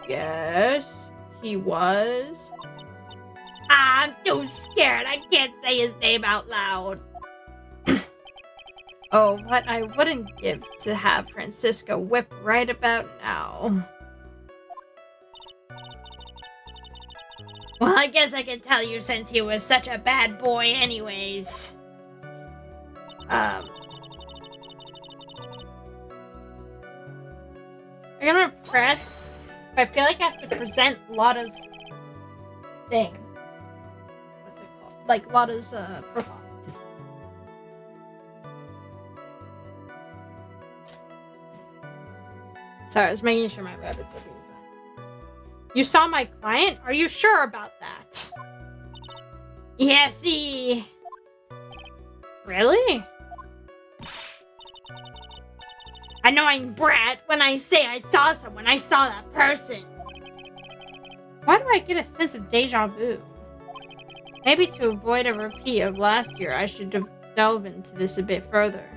Yes, he was. I'm too scared. I can't say his name out loud. Oh, what I wouldn't give to have Francisco whip right about now. Well, I guess I can tell you since he was such a bad boy anyways. I'm gonna press, but I feel like I have to present Lotta's thing. What's it called? Like Lotta's profile. Sorry, I was making sure my rabbits are being fine. You saw my client? Are you sure about that? Yesy. Really? Annoying brat, when I say I saw someone, I saw that person. Why do I get a sense of deja vu? Maybe to avoid a repeat of last year, I should delve into this a bit further.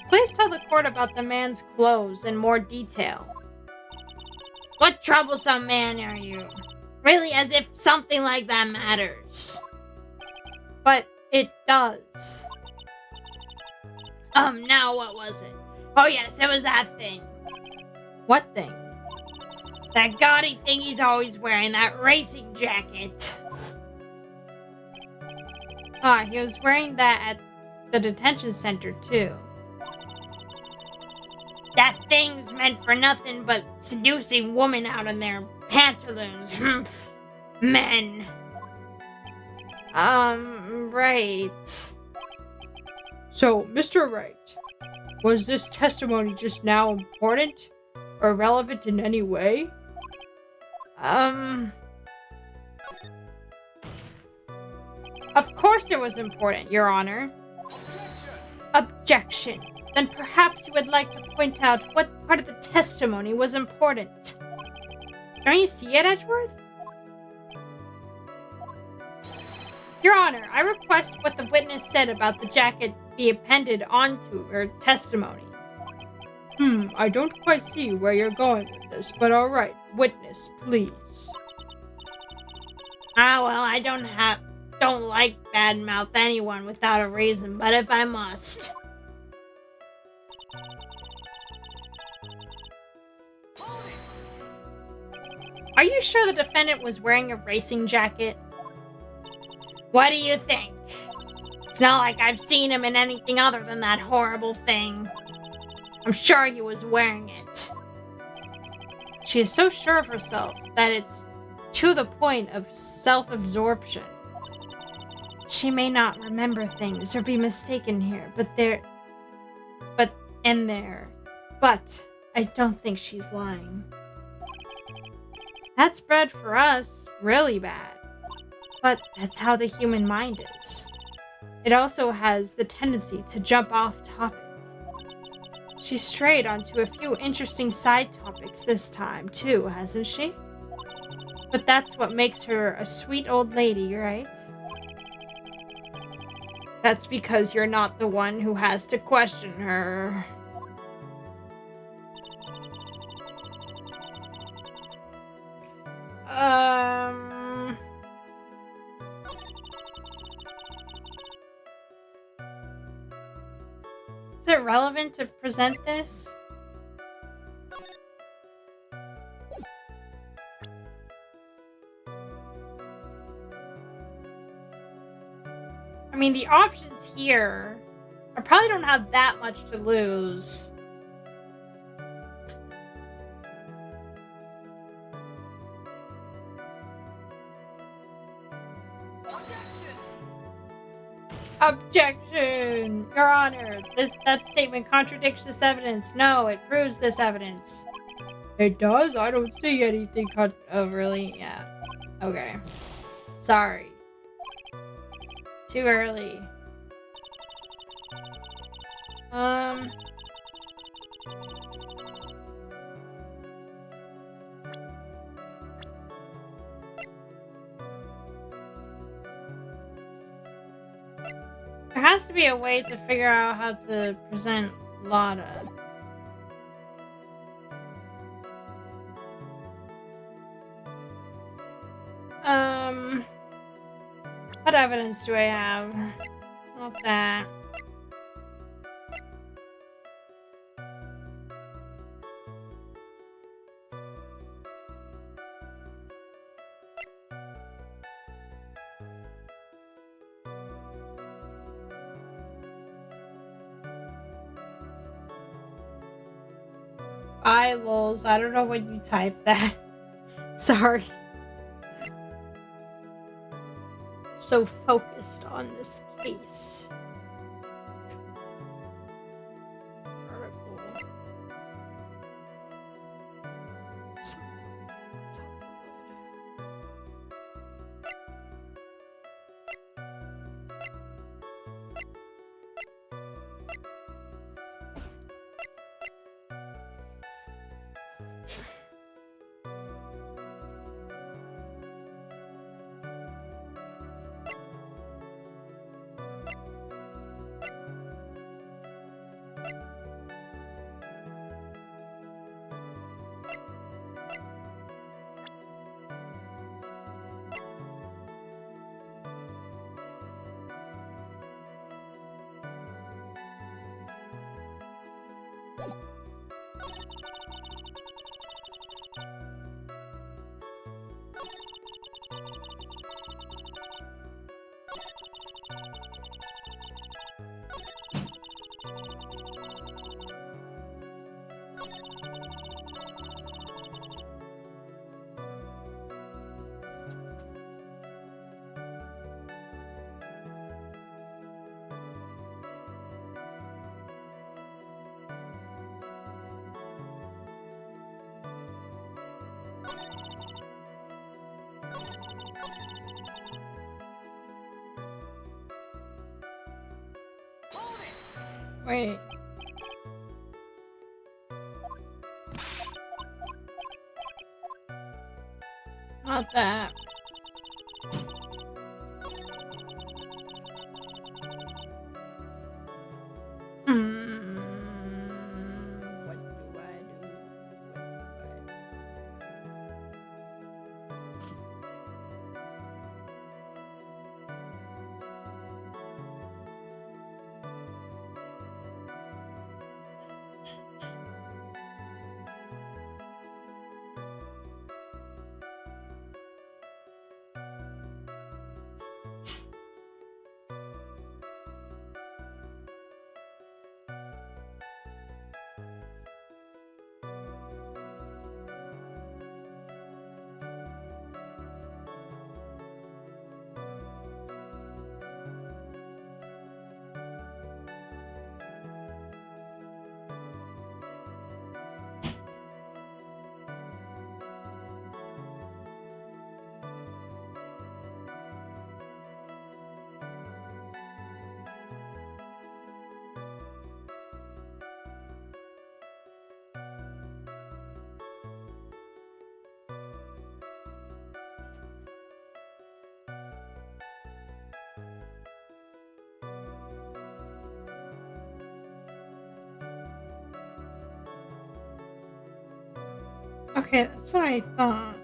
Please tell the court about the man's clothes in more detail. What troublesome man are you? Really, as if something like that matters. But it does. Now what was it? Oh yes, it was that thing. What thing? That gaudy thing he's always wearing, that racing jacket. Ah, he was wearing that at the detention center too. That thing's meant for nothing but seducing women out in their pantaloons. Humph. Men. Right. So, Mr. Wright, was this testimony just now important or relevant in any way? Of course it was important, Your Honor. Objection. Then perhaps you would like to point out what part of the testimony was important. Don't you see it, Edgeworth? Your Honor, I request what the witness said about the jacket be appended onto her testimony. I don't quite see where you're going with this, but alright, witness, please. Well, I don't like badmouth anyone without a reason, but if I must. Are you sure the defendant was wearing a racing jacket? What do you think? It's not like I've seen him in anything other than that horrible thing. I'm sure he was wearing it. She is so sure of herself that it's to the point of self-absorption. She may not remember things or be mistaken here, but I don't think she's lying. That's bad for us, really bad. But that's how the human mind is. It also has the tendency to jump off topic. She's strayed onto a few interesting side topics this time, too, hasn't she? But that's what makes her a sweet old lady, right? That's because you're not the one who has to question her. Is it relevant to present this? I mean, the options here, I probably don't have that much to lose. Objection! Your Honor, that statement contradicts this evidence. No, it proves this evidence. It does? I don't see anything oh, really? Yeah. Okay. Sorry. Too early. There has to be a way to figure out how to present Lotta. What evidence do I have? Not that. Bye, lols. I don't know when you type that. Sorry. So focused on this case. Article. Wait. Not that. What do I do? Okay, that's what I thought.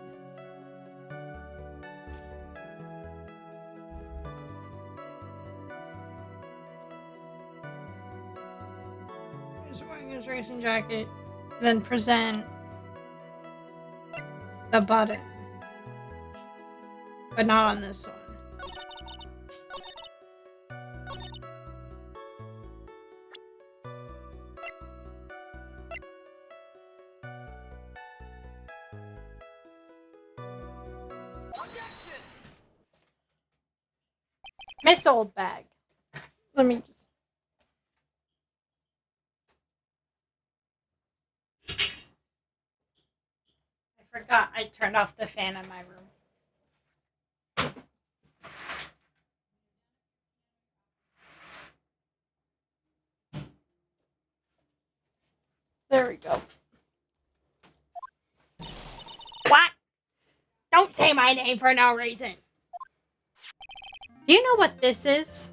He's wearing his racing jacket, then present the button. But not on this one. Miss Old Bag. Let me just... I forgot I turned off the fan in my room. There we go. What? Don't say my name for no reason. Do you know what this is?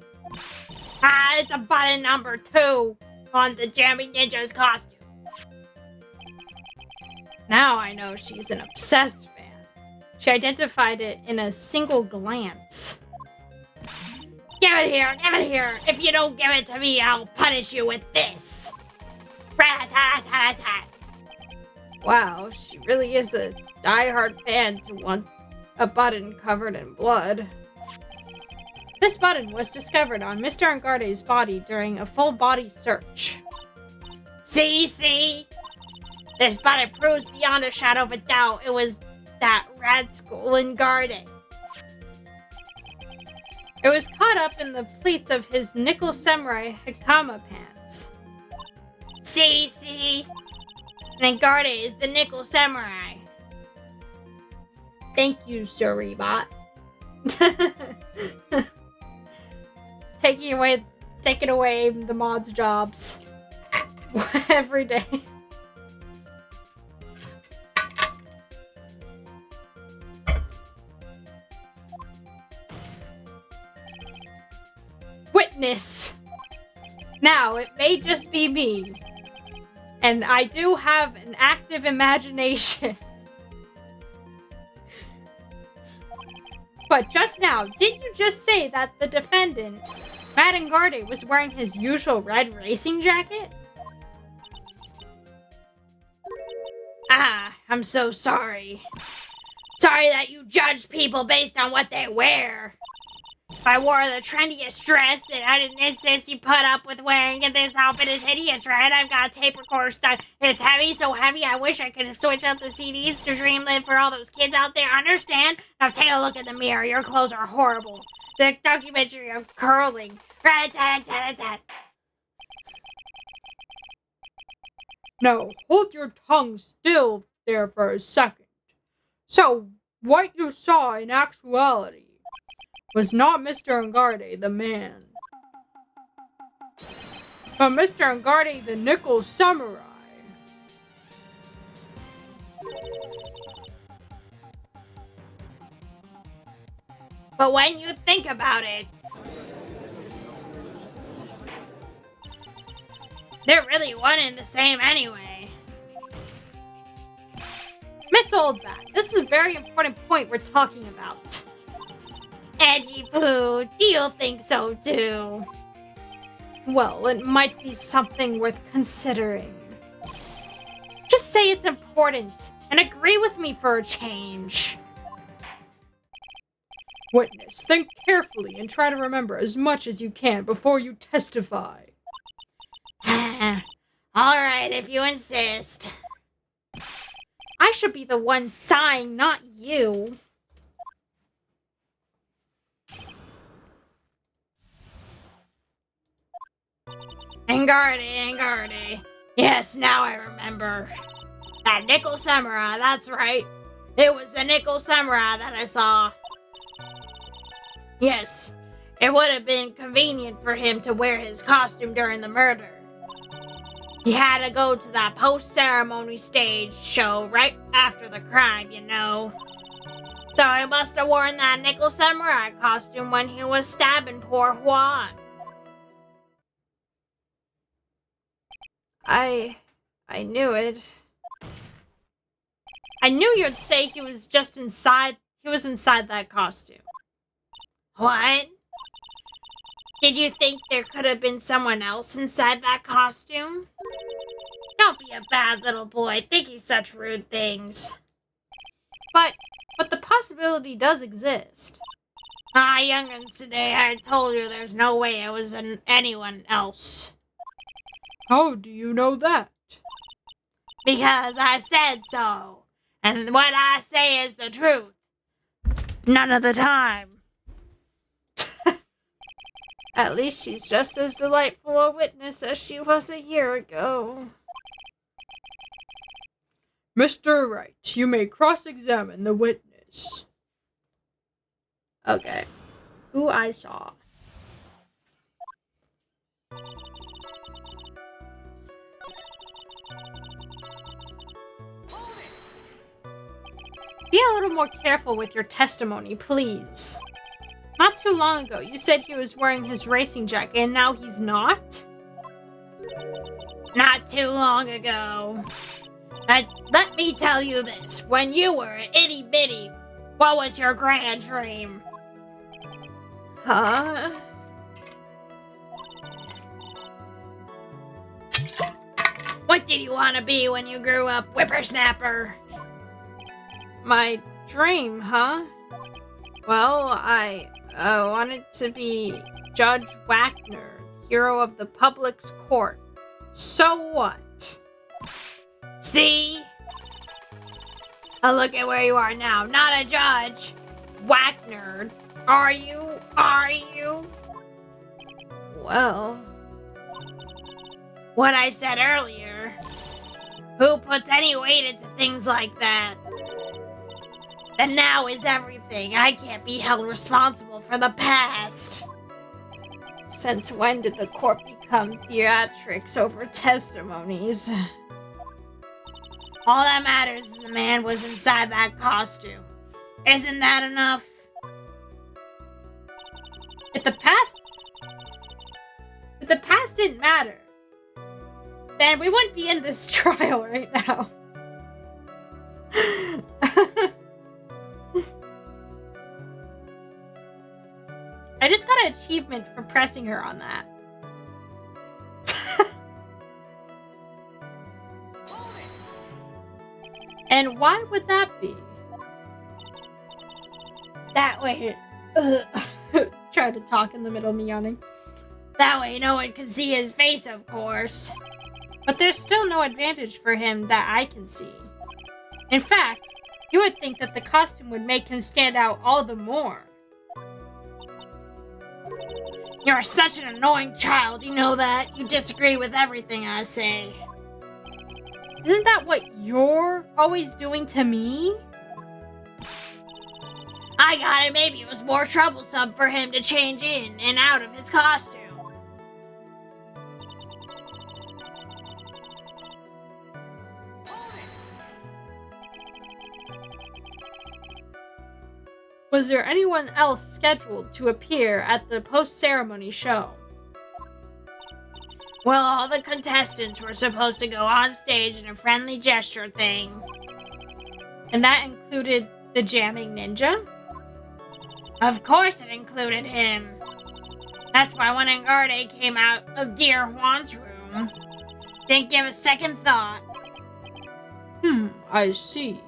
It's a button number 2 on the Jammy Ninja's costume. Now I know she's an obsessed fan. She identified it in a single glance. Give it here! Give it here! If you don't give it to me, I'll punish you with this! Rat-tat-tat-tat! Wow, she really is a die-hard fan to want a button covered in blood. This button was discovered on Mr. Angarde's body during a full-body search. See? This button proves beyond a shadow of a doubt it was that rascal Angarde. It was caught up in the pleats of his nickel samurai hakama pants. See? Angarde is the nickel samurai. Thank you, Suribot. Taking away the mods' jobs every day. Witness. Now, it may just be me, and I do have an active imagination. But just now, didn't you just say that the defendant, Matt Angarde, was wearing his usual red racing jacket? I'm so sorry. Sorry that you judge people based on what they wear. If I wore the trendiest dress, then I didn't insist you put up with wearing it. This outfit is hideous, right? I've got a tape recorder stuck. It's heavy, so heavy I wish I could switch out the CDs to dream live for all those kids out there. Understand? Now take a look in the mirror. Your clothes are horrible. The documentary of curling. Rat-tat-tat-tat. No, hold your tongue still there for a second. So, what you saw in actuality was not Mr. Angarde, the man, but Mr. Angarde, the nickel samurai. But when you think about it, they're really one and the same anyway. Miss Oldback, this is a very important point we're talking about. Edgy Poo, do you think so too? Well, it might be something worth considering. Just say it's important, and agree with me for a change. Witness, think carefully and try to remember as much as you can before you testify. Alright, if you insist. I should be the one sighing, not you. Angarde. Yes, now I remember. That nickel samurai, that's right. It was the nickel samurai that I saw. Yes, it would have been convenient for him to wear his costume during the murder. He had to go to that post-ceremony stage show right after the crime, you know. So he must have worn that nickel samurai costume when he was stabbing poor Juan. I knew it. I knew you'd say he was inside that costume. What? Did you think there could have been someone else inside that costume? Don't be a bad little boy thinking such rude things. But the possibility does exist. Young'uns today, I told you there's no way it was anyone else. How do you know that? Because I said so. And what I say is the truth. None of the time. At least she's just as delightful a witness as she was a year ago. Mr. Wright, you may cross-examine the witness. Okay. Who I saw. Be a little more careful with your testimony, please. Not too long ago, you said he was wearing his racing jacket, and now he's not? Not too long ago. Let me tell you this. When you were an itty-bitty, what was your grand dream? Huh? What did you want to be when you grew up, whippersnapper? My dream, huh? Well, I wanted to be Judge Wagner, hero of the public's court. So what? See? Look at where you are now. Not a judge. Wagner. Are you? Are you? Well, what I said earlier. Who puts any weight into things like that? The now is everything. I can't be held responsible for the past. Since when did the court become theatrics over testimonies? All that matters is the man was inside that costume. Isn't that enough? If the past didn't matter, then we wouldn't be in this trial right now. I just got an achievement for pressing her on that. And why would that be? That way, try to talk in the middle of me yawning. That way no one can see his face, of course. But there's still no advantage for him that I can see. In fact, you would think that the costume would make him stand out all the more. You're such an annoying child, you know that? You disagree with everything I say. Isn't that what you're always doing to me? I got it, maybe it was more troublesome for him to change in and out of his costume. Was there anyone else scheduled to appear at the post-ceremony show? Well, all the contestants were supposed to go on stage in a friendly gesture thing. And that included the jamming ninja? Of course it included him. That's why when Angarde came out of dear Juan's room, didn't give a second thought. I see.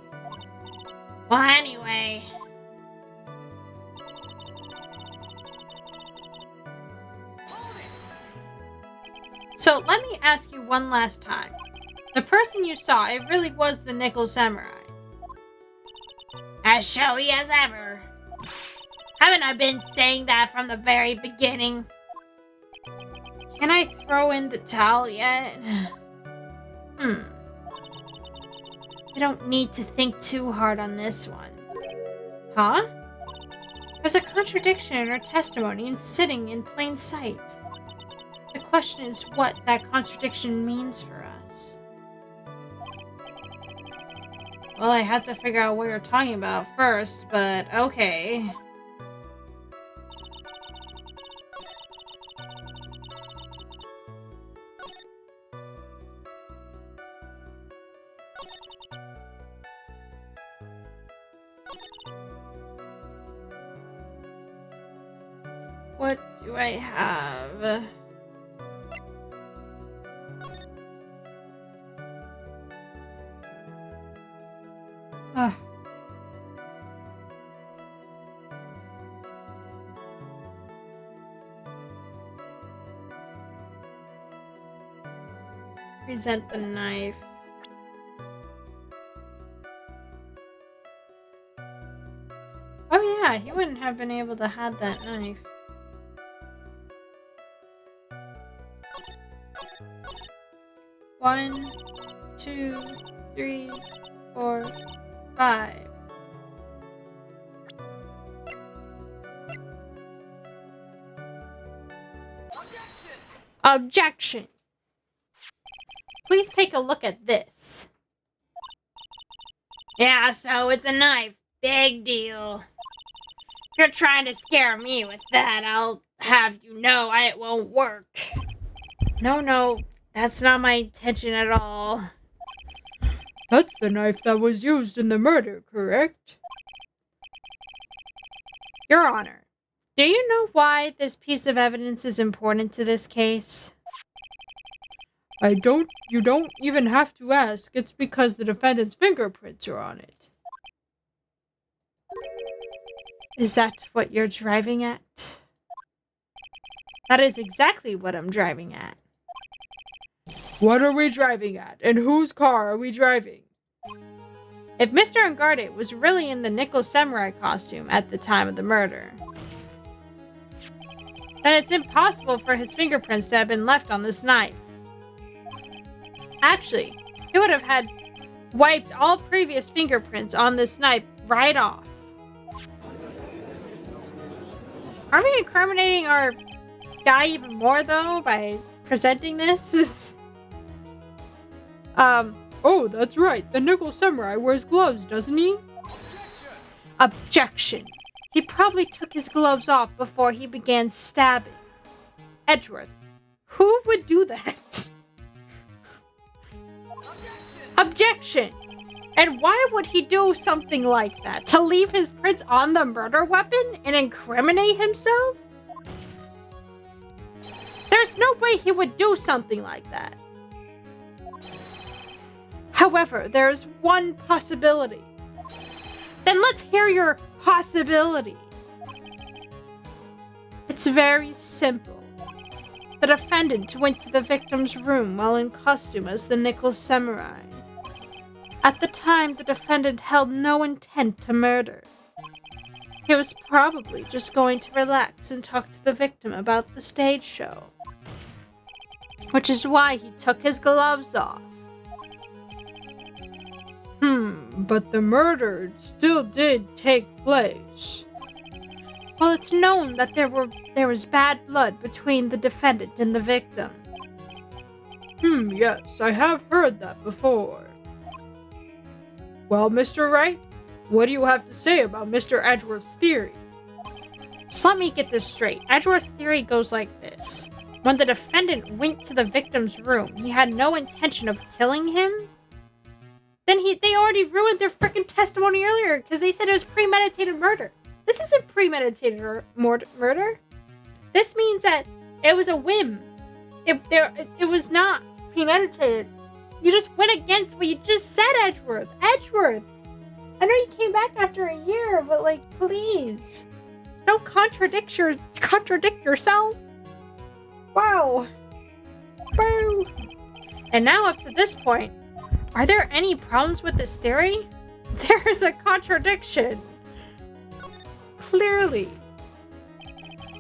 Well, anyway... So let me ask you one last time. The person you saw, it really was the Nickel Samurai. As showy as ever. Haven't I been saying that from the very beginning? Can I throw in the towel yet? I don't need to think too hard on this one. Huh? There's a contradiction in her testimony and sitting in plain sight. The question is what that contradiction means for us. Well, I had to figure out what you're talking about first, but okay. What do I have? Ah. Present the knife. Oh yeah, he wouldn't have been able to have that knife. One, 2, 3, 4, 5. Objection! Please take a look at this. Yeah, so it's a knife. Big deal. If you're trying to scare me with that, I'll have you know it won't work. No, that's not my intention at all. That's the knife that was used in the murder, correct? Your Honor, do you know why this piece of evidence is important to this case? You don't even have to ask. It's because the defendant's fingerprints are on it. Is that what you're driving at? That is exactly what I'm driving at. What are we driving at? And whose car are we driving? If Mr. Unguarded was really in the nickel samurai costume at the time of the murder, then it's impossible for his fingerprints to have been left on this knife. Actually, he would have had wiped all previous fingerprints on this knife right off. Are we incriminating our guy even more, though, by presenting this? Oh, that's right. The nickel samurai wears gloves, doesn't he? Objection. He probably took his gloves off before he began stabbing. Edgeworth, who would do that? Objection. And why would he do something like that? To leave his prints on the murder weapon and incriminate himself? There's no way he would do something like that. However, there's one possibility. Then let's hear your possibility. It's very simple. The defendant went to the victim's room while in costume as the nickel samurai. At the time, the defendant held no intent to murder. He was probably just going to relax and talk to the victim about the stage show. Which is why he took his gloves off. But the murder still did take place. Well, it's known that there was bad blood between the defendant and the victim. Yes, I have heard that before. Well, Mr. Wright, what do you have to say about Mr. Edgeworth's theory? So let me get this straight. Edgeworth's theory goes like this. When the defendant went to the victim's room, he had no intention of killing him. Then they already ruined their freaking testimony earlier because they said it was premeditated murder. This isn't premeditated murder. This means that it was a whim. It was not premeditated. You just went against what you just said, Edgeworth. Edgeworth! I know you came back after a year, but like, please. Don't contradict yourself. Wow. Boo. And now up to this point, are there any problems with this theory? There's a contradiction. Clearly.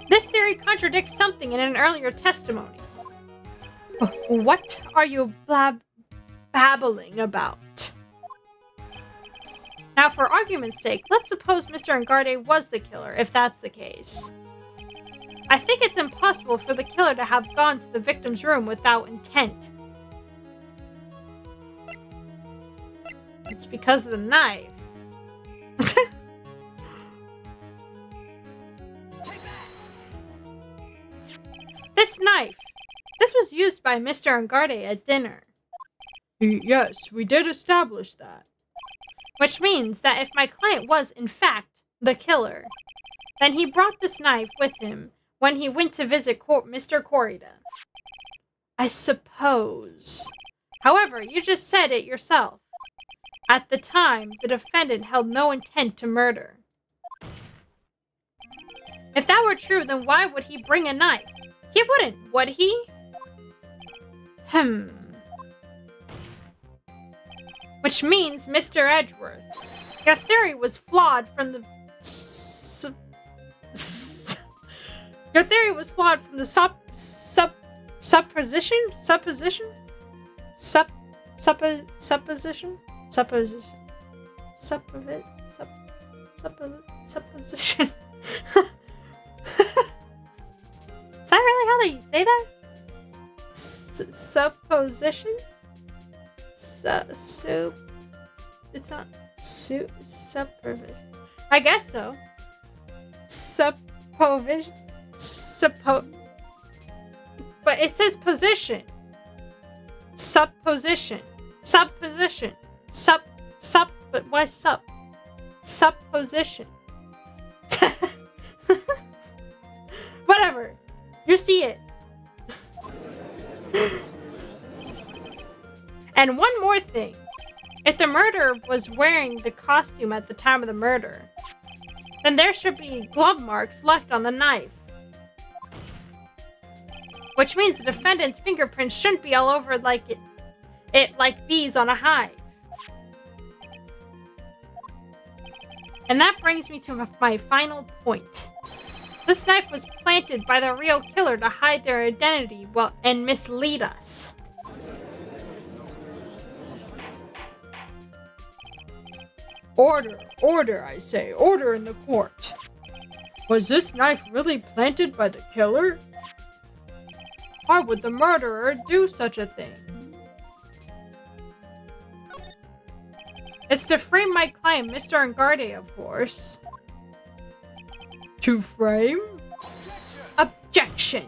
This theory contradicts something in an earlier testimony. What are you babbling about? Now, for argument's sake, let's suppose Mr. Unguarded was the killer, if that's the case. I think it's impossible for the killer to have gone to the victim's room without intent. it's because of the knife. This knife. This was used by Mr. Angarde at dinner. Yes, we did establish that. Which means that if my client was, in fact, the killer, then he brought this knife with him when he went to visit Mr. Corrida. I suppose. However, you just said it yourself. At the time, the defendant held no intent to murder. If that were true, then why would he bring a knife? He wouldn't, would he? Which means, Mr. Edgeworth, your theory was flawed from the... Your theory was flawed from the supposition? Supposition? Supposition? Supposition. Is that really how they say that? Supposition? It's not supervision. I guess so. Supposition. But it says position. Supposition. Supposition. But why sup? Supposition. Whatever. You see it. And one more thing. If the murderer was wearing the costume at the time of the murder, then there should be glove marks left on the knife. Which means the defendant's fingerprints shouldn't be all over like like bees on a hive. And that brings me to my final point. This knife was planted by the real killer to hide their identity and mislead us. Order, I say. Order in the court. Was this knife really planted by the killer? Why would the murderer do such a thing? It's to frame my client, Mr. Angarde, of course. To frame? Objection!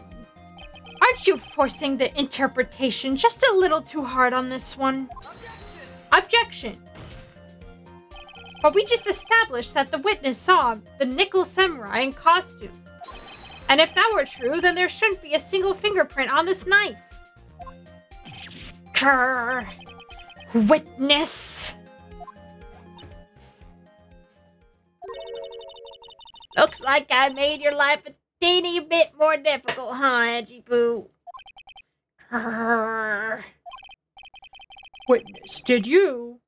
Aren't you forcing the interpretation just a little too hard on this one? Objection! But we just established that the witness saw the nickel samurai in costume. And if that were true, then there shouldn't be a single fingerprint on this knife. Grr. Witness! Looks like I made your life a teeny bit more difficult, huh, Edgy Poo? Grr. Witness, did you,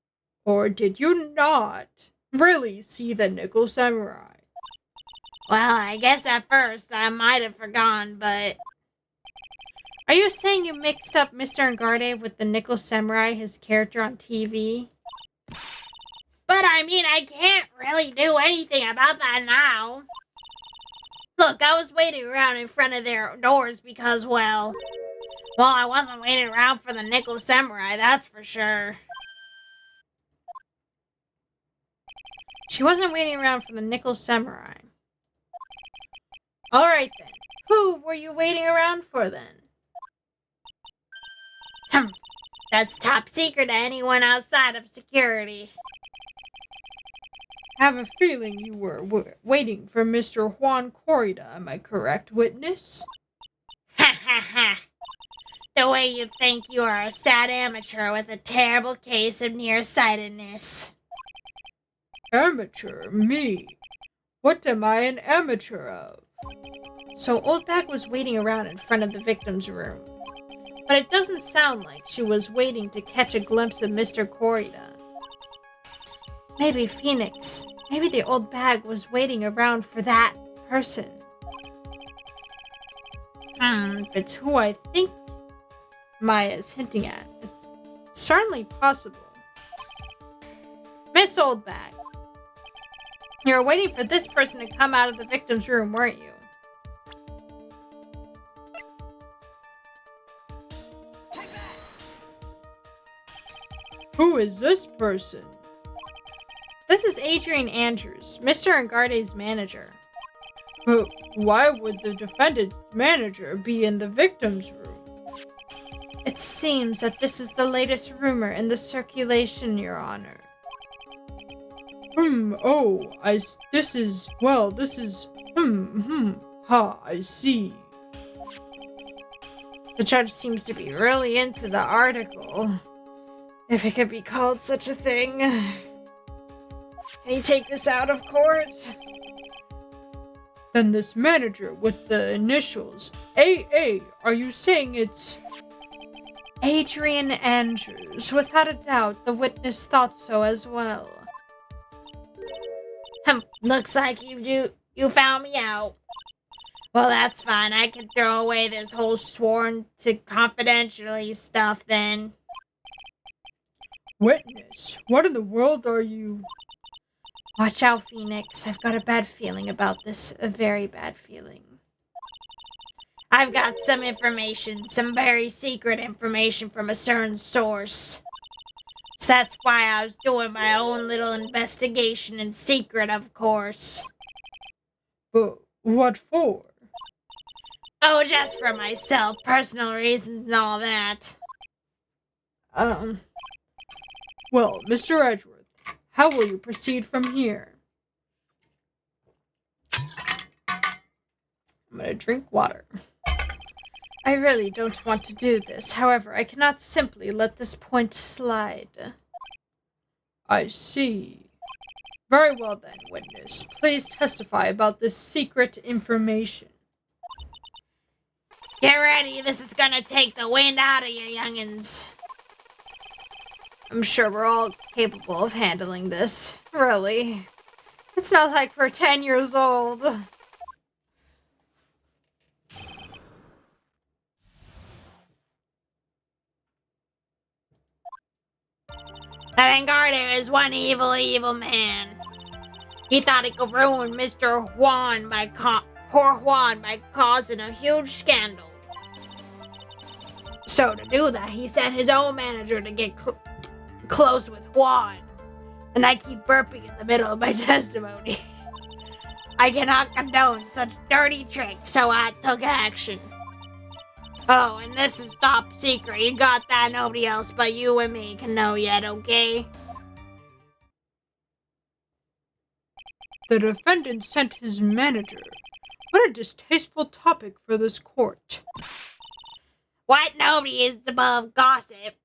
or did you not, really see the nickel samurai? Well, I guess at first I might have forgotten, but... Are you saying you mixed up Mr. Angarde with the nickel samurai, his character on TV? But I mean, I can't really do anything about that now. Look, I was waiting around in front of their doors because, well, I wasn't waiting around for the nickel samurai, that's for sure. She wasn't waiting around for the nickel samurai. Alright then. Who were you waiting around for then? That's top secret to anyone outside of security. I have a feeling you were waiting for Mr. Juan Corrida, am I correct, witness? Ha ha ha! The way you think you are a sad amateur with a terrible case of nearsightedness. Amateur? Me? What am I an amateur of? So Old Bag was waiting around in front of the victim's room. But it doesn't sound like she was waiting to catch a glimpse of Mr. Corrida. Maybe Phoenix. Maybe the Old Bag was waiting around for that person. If it's who I think Maya is hinting at, it's certainly possible. Miss Old Bag, you were waiting for this person to come out of the victim's room, weren't you? Who is this person? This is Adrian Andrews, Mr. Ngarde's manager. But why would the defendant's manager be in the victim's room? It seems that this is the latest rumor in the circulation, Your Honor. I see. The judge seems to be really into the article, if it could be called such a thing. Can you take this out of court? Then this manager with the initials AA, are you saying it's... Adrian Andrews. Without a doubt, the witness thought so as well. Looks like you found me out. Well, that's fine. I can throw away this whole sworn to confidentially stuff then. Witness? What in the world are you... Watch out, Phoenix. I've got a bad feeling about this. A very bad feeling. I've got some information, some very secret information from a certain source. So that's why I was doing my own little investigation in secret, of course. But what for? Oh, just for myself, personal reasons and all that. Well, Mr. Edgeworth, how will you proceed from here? I'm gonna drink water. I really don't want to do this. However, I cannot simply let this point slide. I see. Very well then, witness. Please testify about this secret information. Get ready, this is gonna take the wind out of you, youngins. I'm sure we're all capable of handling this. Really. It's not like we're 10 years old. That Engardo is one evil man. He thought he could ruin Mr. Juan poor Juan by causing a huge scandal. So to do that, he sent his own manager to get close with Juan. And I keep burping in the middle of my testimony. I cannot condone such dirty tricks, so I took action. Oh, and this is top secret. You got that? Nobody else but you and me can know yet, okay? The defendant sent his manager. What a distasteful topic for this court. What? Nobody is above gossip.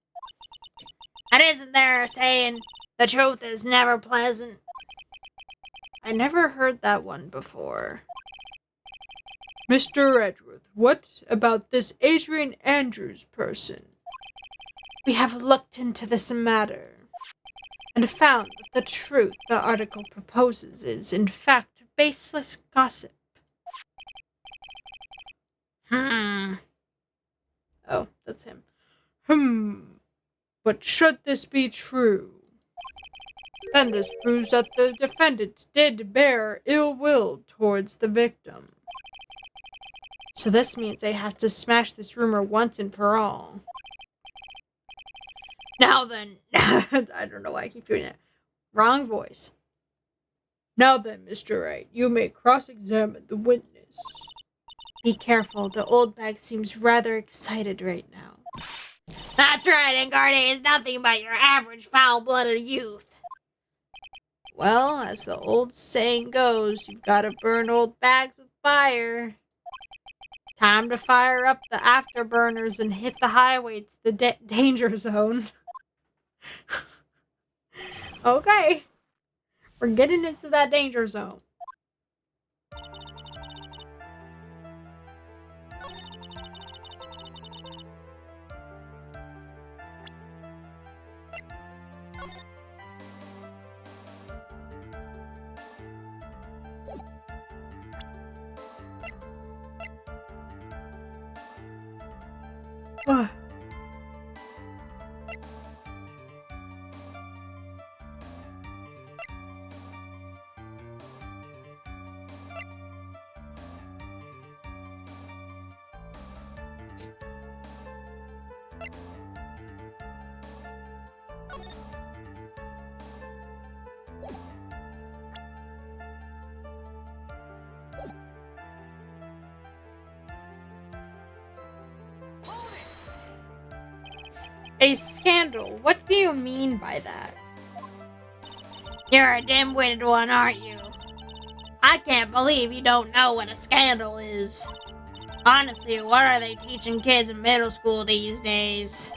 And isn't there a saying, the truth is never pleasant? I never heard that one before. Mr. Edgeworth, what about this Adrian Andrews person? We have looked into this matter and found that the truth the article proposes is, in fact, baseless gossip. Oh, that's him. But should this be true, then this proves that the defendant did bear ill will towards the victim. So this means I have to smash this rumor once and for all. Now then, I don't know why I keep doing that. Wrong voice. Now then, Mr. Wright, you may cross-examine the witness. Be careful, the old bag seems rather excited right now. That's right, Engarde is nothing but your average foul-blooded youth. Well, as the old saying goes, you've got to burn old bags with fire. Time to fire up the afterburners and hit the highway to the danger zone. Okay. We're getting into that danger zone. What? A scandal? What do you mean by that? You're a dim-witted one, aren't you? I can't believe you don't know what a scandal is. Honestly, what are they teaching kids in middle school these days?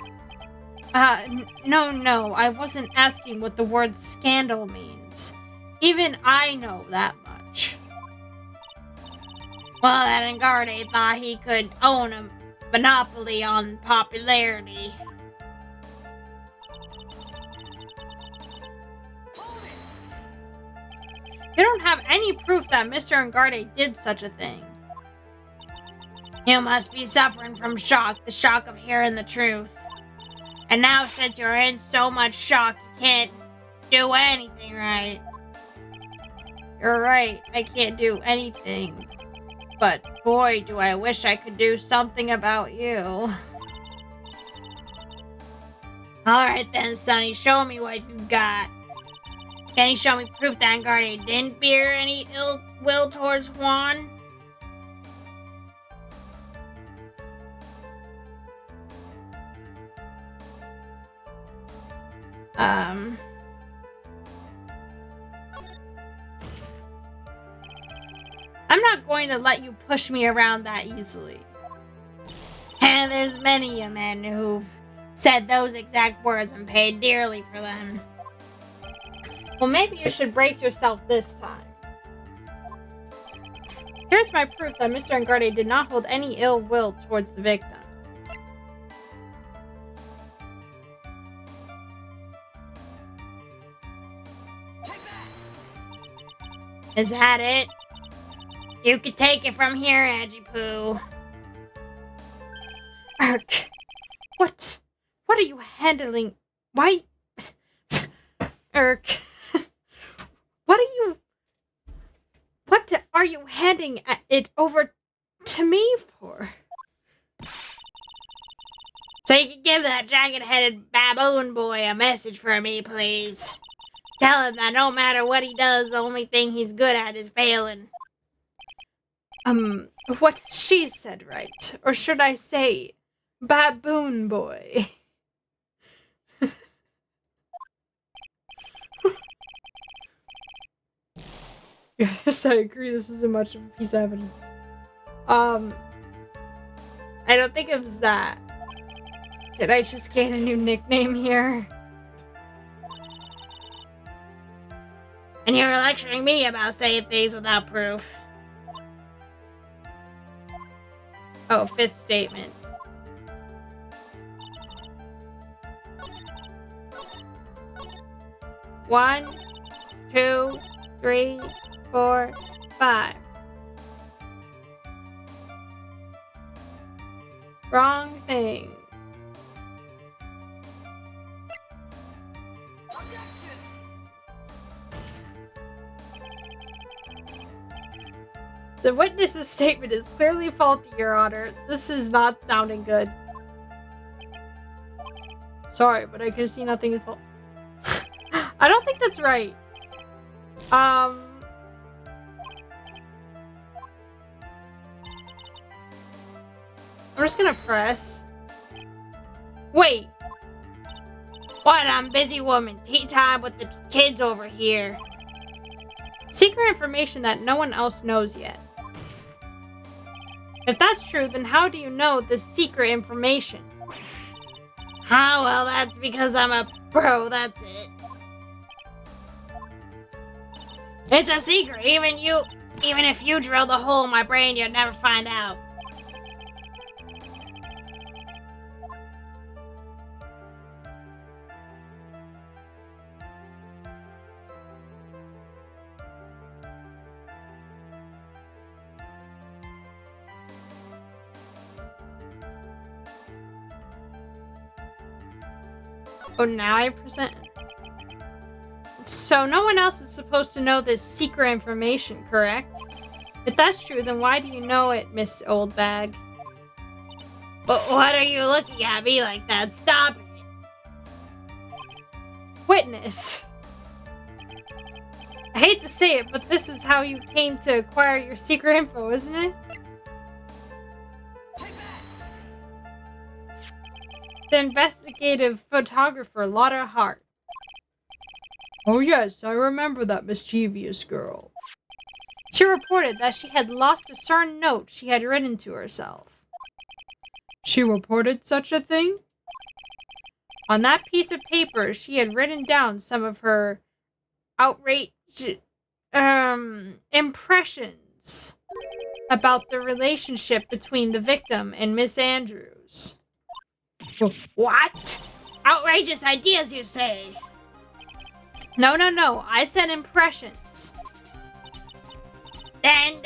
No, I wasn't asking what the word scandal means. Even I know that much. Well, that Engarde thought he could own a monopoly on popularity. You don't have any proof that Mr. Engarde did such a thing. You must be suffering from shock, the shock of hearing the truth. And now since you're in so much shock, you can't do anything right. You're right, I can't do anything. But boy, do I wish I could do something about you. Alright then, Sonny, show me what you've got. Can you show me proof that Engarde didn't bear any ill will towards Juan? I'm not going to let you push me around that easily. And there's many a men who've said those exact words and paid dearly for them. Well, maybe you should brace yourself this time. Here's my proof that Mr. Engarde did not hold any ill will towards the victim. Is that it? You can take it from here, Agipoo. Ark. What are you handling? Why? Irk. What are you handing it over to me for? So you can give that jagged-headed baboon boy a message for me, please. Tell him that no matter what he does, the only thing he's good at is failing. What she said, right? Or should I say, baboon boy? Yes, I agree. This isn't much of a piece of evidence. I don't think it was that. Did I just gain a new nickname here? And you're lecturing me about saying things without proof. Oh, fifth statement. One, 2, 3, 4, 5. Wrong thing. The witness's statement is clearly faulty, Your Honor. This is not sounding good. Sorry, but I can see nothing in fault. I don't think that's right. I'm just gonna press. Wait. What? I'm busy, woman. Tea time with the kids over here. Secret information that no one else knows yet. If that's true, then how do you know this secret information? Ah, well, that's because I'm a pro, that's it. It's a secret. Even if you drilled a hole in my brain, you'd never find out. Oh, now I present. So no one else is supposed to know this secret information, correct? If that's true, then why do you know it, Miss Oldbag? But what are you looking at me like that? Stop it. Witness. I hate to say it, but this is how you came to acquire your secret info, isn't it? the investigative photographer Lotta Hart. Oh yes, I remember that mischievous girl. She reported that she had lost a certain note she had written to herself. She reported such a thing? On that piece of paper, she had written down some of her outrage impressions about the relationship between the victim and Miss Andrews. What? Outrageous ideas, you say? No. I said impressions. Then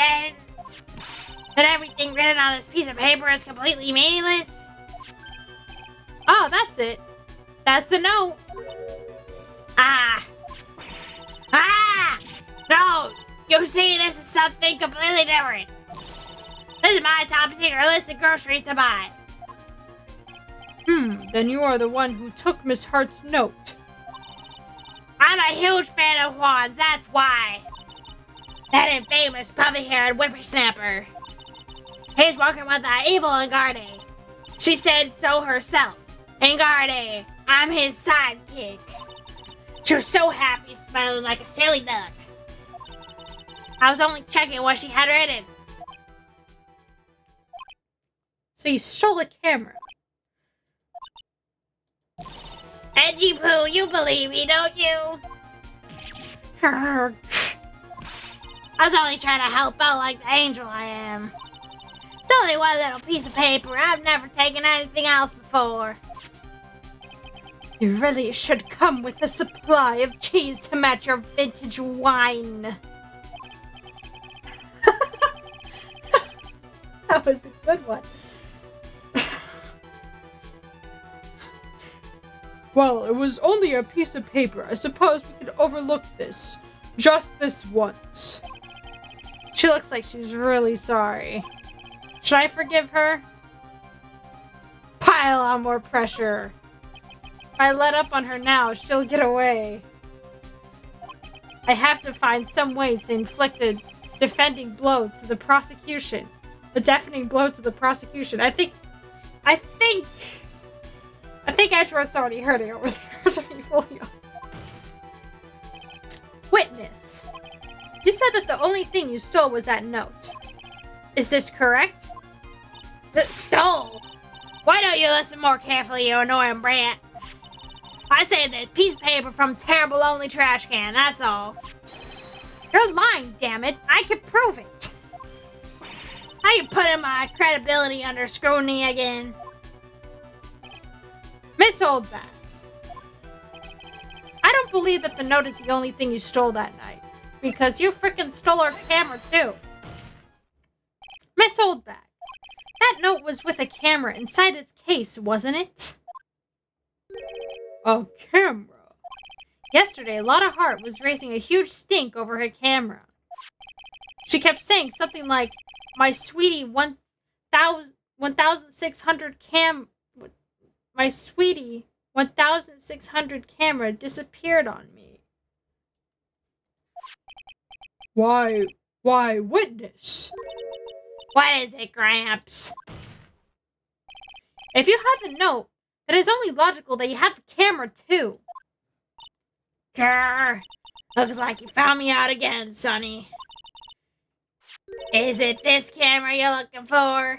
everything written on this piece of paper is completely meaningless? Oh, that's it. That's the note. No! You see, this is something completely different. This is my top secret list of groceries to buy. Then you are the one who took Miss Hart's note. I'm a huge fan of Juan's, that's why. That infamous puppy-haired whippersnapper. He's working with that evil Engarde. She said so herself. Engarde, I'm his sidekick. She was so happy, smiling like a silly duck. I was only checking what she had written. So you stole a camera. Edgy Poo, you believe me, don't you? I was only trying to help out like the angel I am. It's only one little piece of paper. I've never taken anything else before. You really should come with a supply of cheese to match your vintage wine. That was a good one. Well, it was only a piece of paper. I suppose we could overlook this. Just this once. She looks like she's really sorry. Should I forgive her? Pile on more pressure. If I let up on her now, she'll get away. I have to find some way to inflict a defending blow to the prosecution. A deafening blow to the prosecution. I think Edgeworth's already hurting over there, to be fully honest. Witness. You said that the only thing you stole was that note. Is this correct? Stole? Why don't you listen more carefully, you annoying brat? I saved this piece of paper from terrible lonely trash can, that's all. You're lying, damn it. I can prove it. Are you putting my credibility under scrutiny again? Miss Oldback. I don't believe that the note is the only thing you stole that night. Because you frickin' stole our camera, too. Miss Oldback. That note was with a camera inside its case, wasn't it? A camera? Yesterday, Lotta Hart was raising a huge stink over her camera. She kept saying something like, my sweetie 1,600 my sweetie 1,600 camera disappeared on me. Why, witness? What is it, Gramps? If you had the note, it is only logical that you had the camera too. Grr. Looks like you found me out again, Sonny. Is it this camera you're looking for?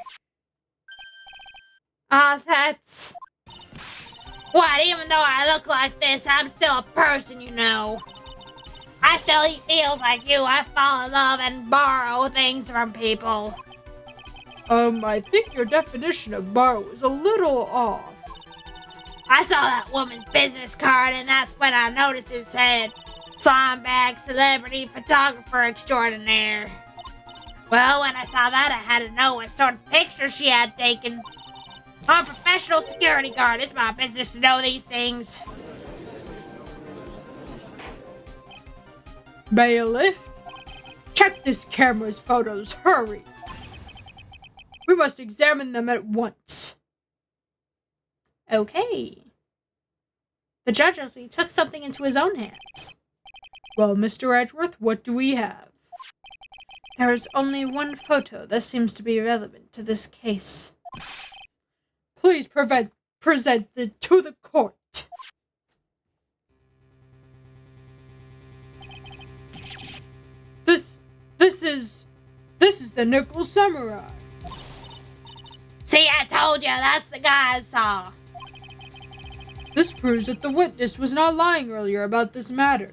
That's... What, even though I look like this, I'm still a person, you know. I still eat meals like you. I fall in love and borrow things from people. I think your definition of borrow is a little off. I saw that woman's business card, and that's when I noticed it said, slime bag celebrity photographer extraordinaire. Well, when I saw that, I had to know what sort of picture she had taken. I'm a professional security guard. It's my business to know these things. Bailiff, check this camera's photos. Hurry. We must examine them at once. Okay. The judge actually took something into his own hands. Well, Mr. Edgeworth, what do we have? There is only one photo that seems to be relevant to this case. Please presented to the court. This is the Nickel Samurai. See, I told you, that's the guy I saw. This proves that the witness was not lying earlier about this matter.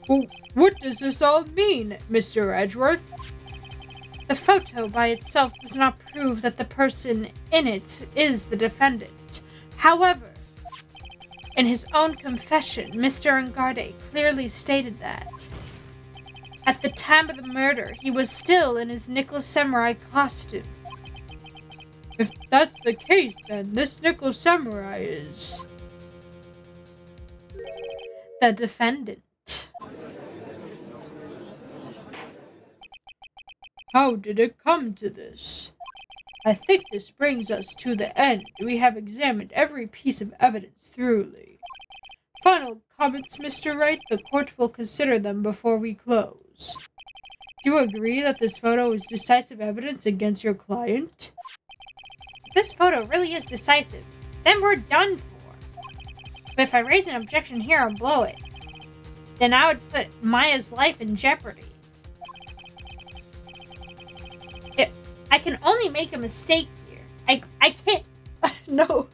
Well, what does this all mean, Mr. Edgeworth? The photo by itself does not prove that the person in it is the defendant. However, in his own confession, Mr. Angarde clearly stated that at the time of the murder, he was still in his Nickel Samurai costume. If that's the case, then this Nickel Samurai is the defendant. How did it come to this? I think this brings us to the end. We have examined every piece of evidence thoroughly. Final comments, Mr. Wright? The court will consider them before we close. Do you agree that this photo is decisive evidence against your client? If this photo really is decisive, then we're done for. But if I raise an objection here and blow it, then I would put Maya's life in jeopardy. I can only make a mistake here. I can't... No,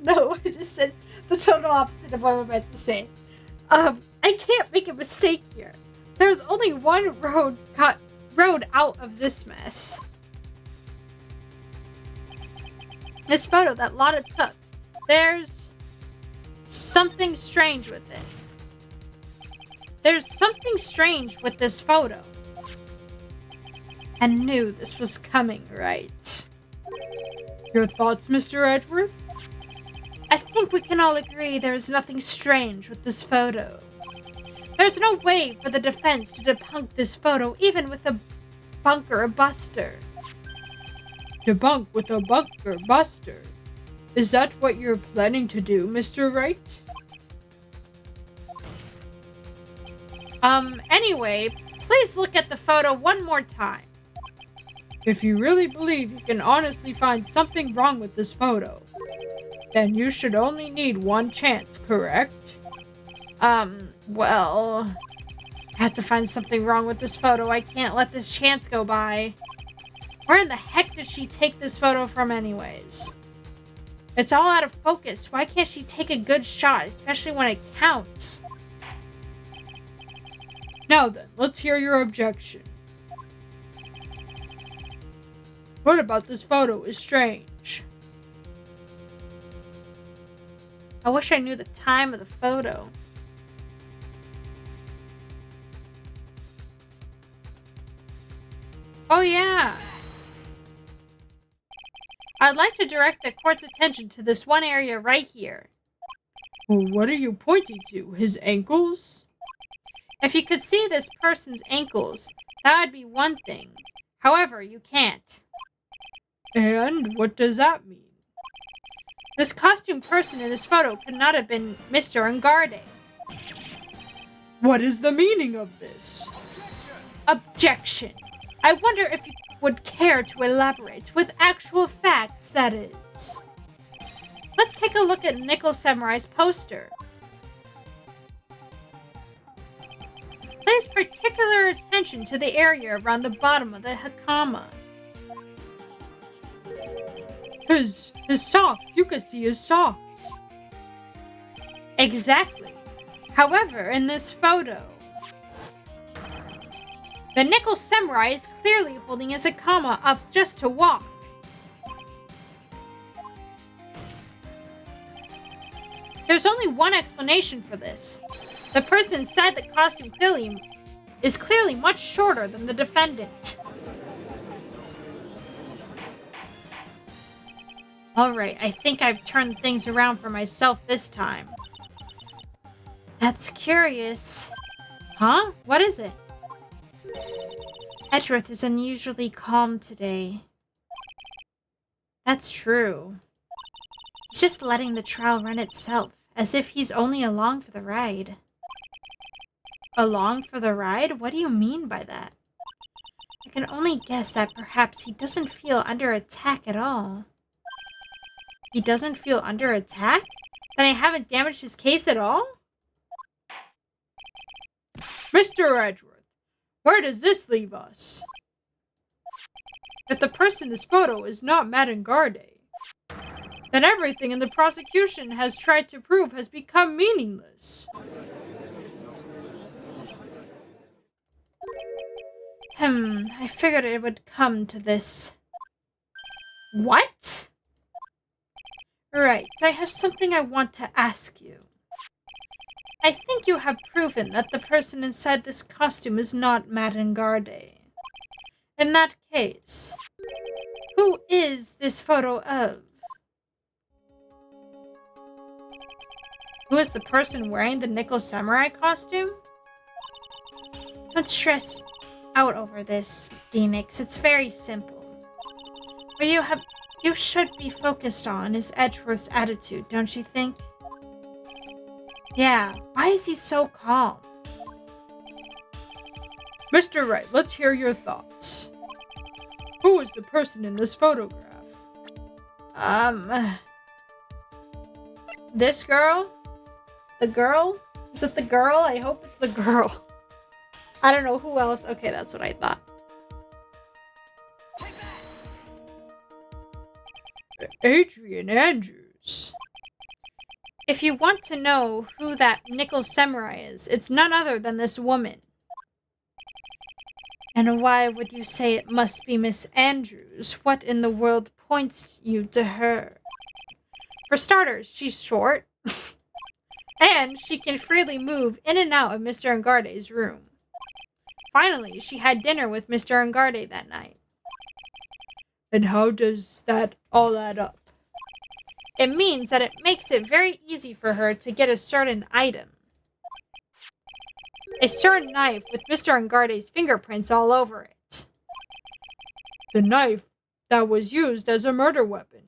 I just said the total opposite of what I meant to say. I can't make a mistake here. There's only one road out of this mess. This photo that Lotta took, there's something strange with it. There's something strange with this photo. I knew this was coming, right? Your thoughts, Mr. Edgeworth? I think we can all agree there is nothing strange with this photo. There's no way for the defense to debunk this photo, even with a bunker buster. Debunk with a bunker buster? Is that what you're planning to do, Mr. Wright? Anyway, please look at the photo one more time. If you really believe you can honestly find something wrong with this photo, then you should only need one chance, correct? Well, I have to find something wrong with this photo. I can't let this chance go by. Where in the heck did she take this photo from anyways? It's all out of focus. Why can't she take a good shot, especially when it counts? Now then, let's hear your objection. What about this photo is strange? I wish I knew the time of the photo. Oh yeah. I'd like to direct the court's attention to this one area right here. Well, what are you pointing to? His ankles? If you could see this person's ankles, that would be one thing. However, you can't. And what does that mean? This costume person in this photo could not have been Mr. Angarde. What is the meaning of this? Objection. I wonder if you would care to elaborate with actual facts, that is. Let's take a look at Nickel Samurai's poster. Place particular attention to the area around the bottom of the hakama. His socks. You can see his socks. Exactly. However, in this photo, the Nickel Samurai is clearly holding his hakama up just to walk. There's only one explanation for this. The person inside the costume is clearly much shorter than the defendant. Alright, I think I've turned things around for myself this time. That's curious. Huh? What is it? Edgeworth is unusually calm today. That's true. He's just letting the trial run itself, as if he's only along for the ride. Along for the ride? What do you mean by that? I can only guess that perhaps he doesn't feel under attack at all. He doesn't feel under attack? Then I haven't damaged his case at all? Mr. Edgeworth, where does this leave us? If the person in this photo is not Madame Garde, then everything in the prosecution has tried to prove has become meaningless. I figured it would come to this. What? Right, I have something I want to ask you. I think you have proven that the person inside this costume is not Madame Garde. In that case, who is this photo of? Who is the person wearing the nickel samurai costume? Don't stress out over this, Phoenix. It's very simple. What you should be focused on is Edgeworth's attitude, don't you think? Yeah, why is he so calm? Mr. Wright, let's hear your thoughts. Who is the person in this photograph? This girl? The girl? Is it the girl? I hope it's the girl. I don't know who else. Okay, that's what I thought. Adrian Andrews. If you want to know who that nickel samurai is, it's none other than this woman. And why would you say it must be Miss Andrews? What in the world points you to her? For starters, she's short. And she can freely move in and out of Mr. Ngarde's room. Finally, she had dinner with Mr. Ngarde that night. And how does that all add up? It means that it makes it very easy for her to get a certain item. A certain knife with Mr. Ngarde's fingerprints all over it. The knife that was used as a murder weapon.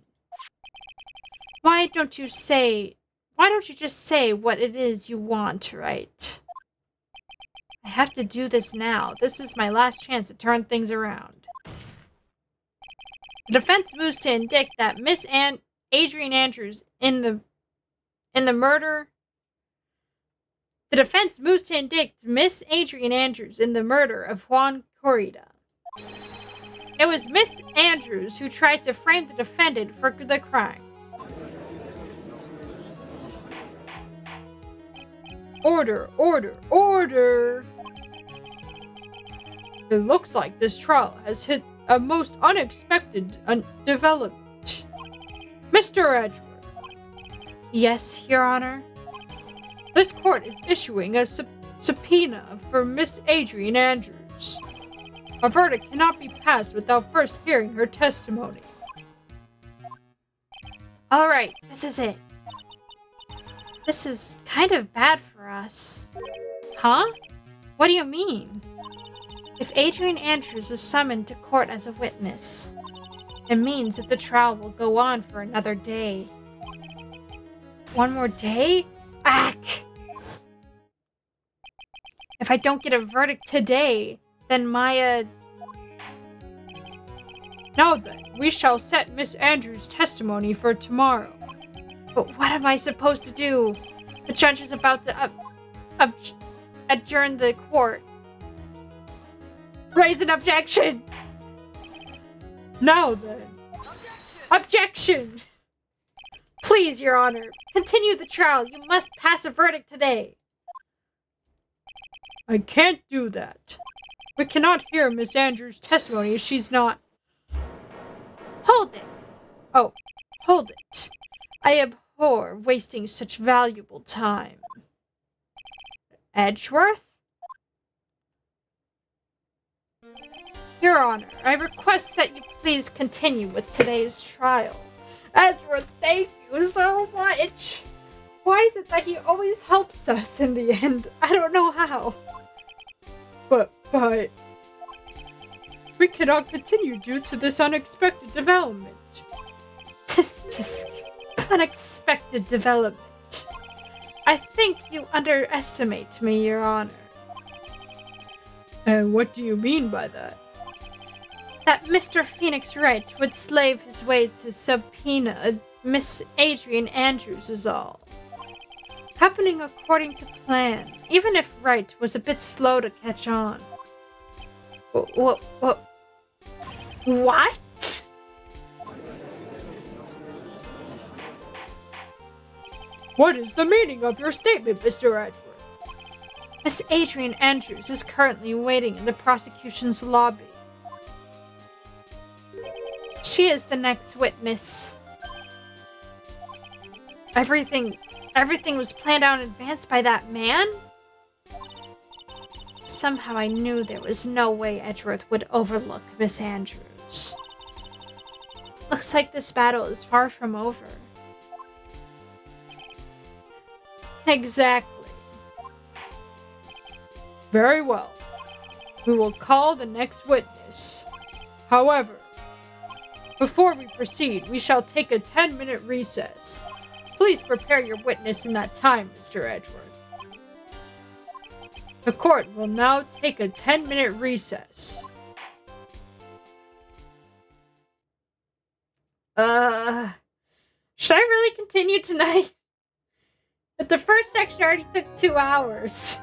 Why don't you just say what it is you want, right? I have to do this now. This is my last chance to turn things around. The defense moves to indict that Miss Adrian Andrews in the murder. The defense moves to indict Miss Adrian Andrews in the murder of Juan Corrida. It was Miss Andrews who tried to frame the defendant for the crime. Order, order, order! It looks like this trial has hit a most unexpected development. Mr. Edgeworth. Yes, Your Honor. This court is issuing a subpoena for Miss Adrian Andrews. A verdict cannot be passed without first hearing her testimony. Alright, this is it. This is kind of bad for us. Huh? What do you mean? If Adrian Andrews is summoned to court as a witness, it means that the trial will go on for another day. One more day? Ack! If I don't get a verdict today, then Maya... Now then, we shall set Miss Andrews' testimony for tomorrow. But what am I supposed to do? The judge is about to adjourn the court. Raise an objection! Now then. Objection! Please, Your Honor, continue the trial. You must pass a verdict today. I can't do that. We cannot hear Miss Andrews' testimony if she's not... Hold it! Oh, hold it. I abhor wasting such valuable time. Edgeworth? Your Honor, I request that you please continue with today's trial. Edgeworth, thank you so much. Why is it that he always helps us in the end? I don't know how. But we cannot continue due to this unexpected development. Tisk. Unexpected development. I think you underestimate me, Your Honor. And what do you mean by that? that Mr. Phoenix Wright would slave his way to subpoena Miss Adrian Andrews is all. Happening according to plan, even if Wright was a bit slow to catch on. What? What is the meaning of your statement, Mr. Edgeworth? Miss Adrian Andrews is currently waiting in the prosecution's lobby. She is the next witness. Everything was planned out in advance by that man? Somehow I knew there was no way Edgeworth would overlook Miss Andrews. Looks like this battle is far from over. Exactly. Very well. We will call the next witness. However, before we proceed, we shall take a 10-minute recess. Please prepare your witness in that time, Mr. Edgeworth. The court will now take a 10-minute recess. Should I really continue tonight? But the first section already took 2 hours.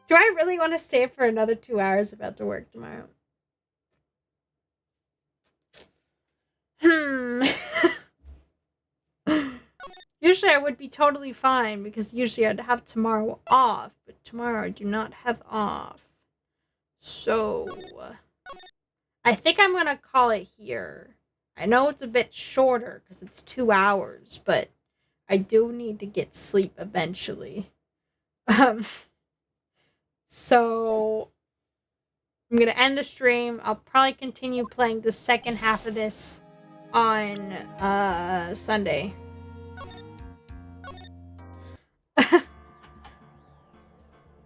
Do I really want to stay for another 2 hours about to work tomorrow? Usually I would be totally fine because usually I'd have tomorrow off, but tomorrow I do not have off. So I think I'm gonna call it here. I know it's a bit shorter because it's 2 hours, but I do need to get sleep eventually. So I'm gonna end the stream. I'll probably continue playing the second half of this on Sunday.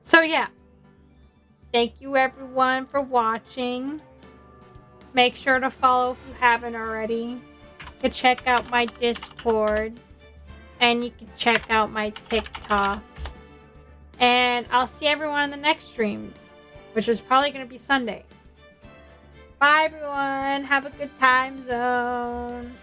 So yeah, thank you everyone for watching. Make sure to follow if you haven't already. You can check out my Discord, and you can check out my TikTok. And I'll see everyone in the next stream, which is probably going to be Sunday. Bye everyone, have a good time zone.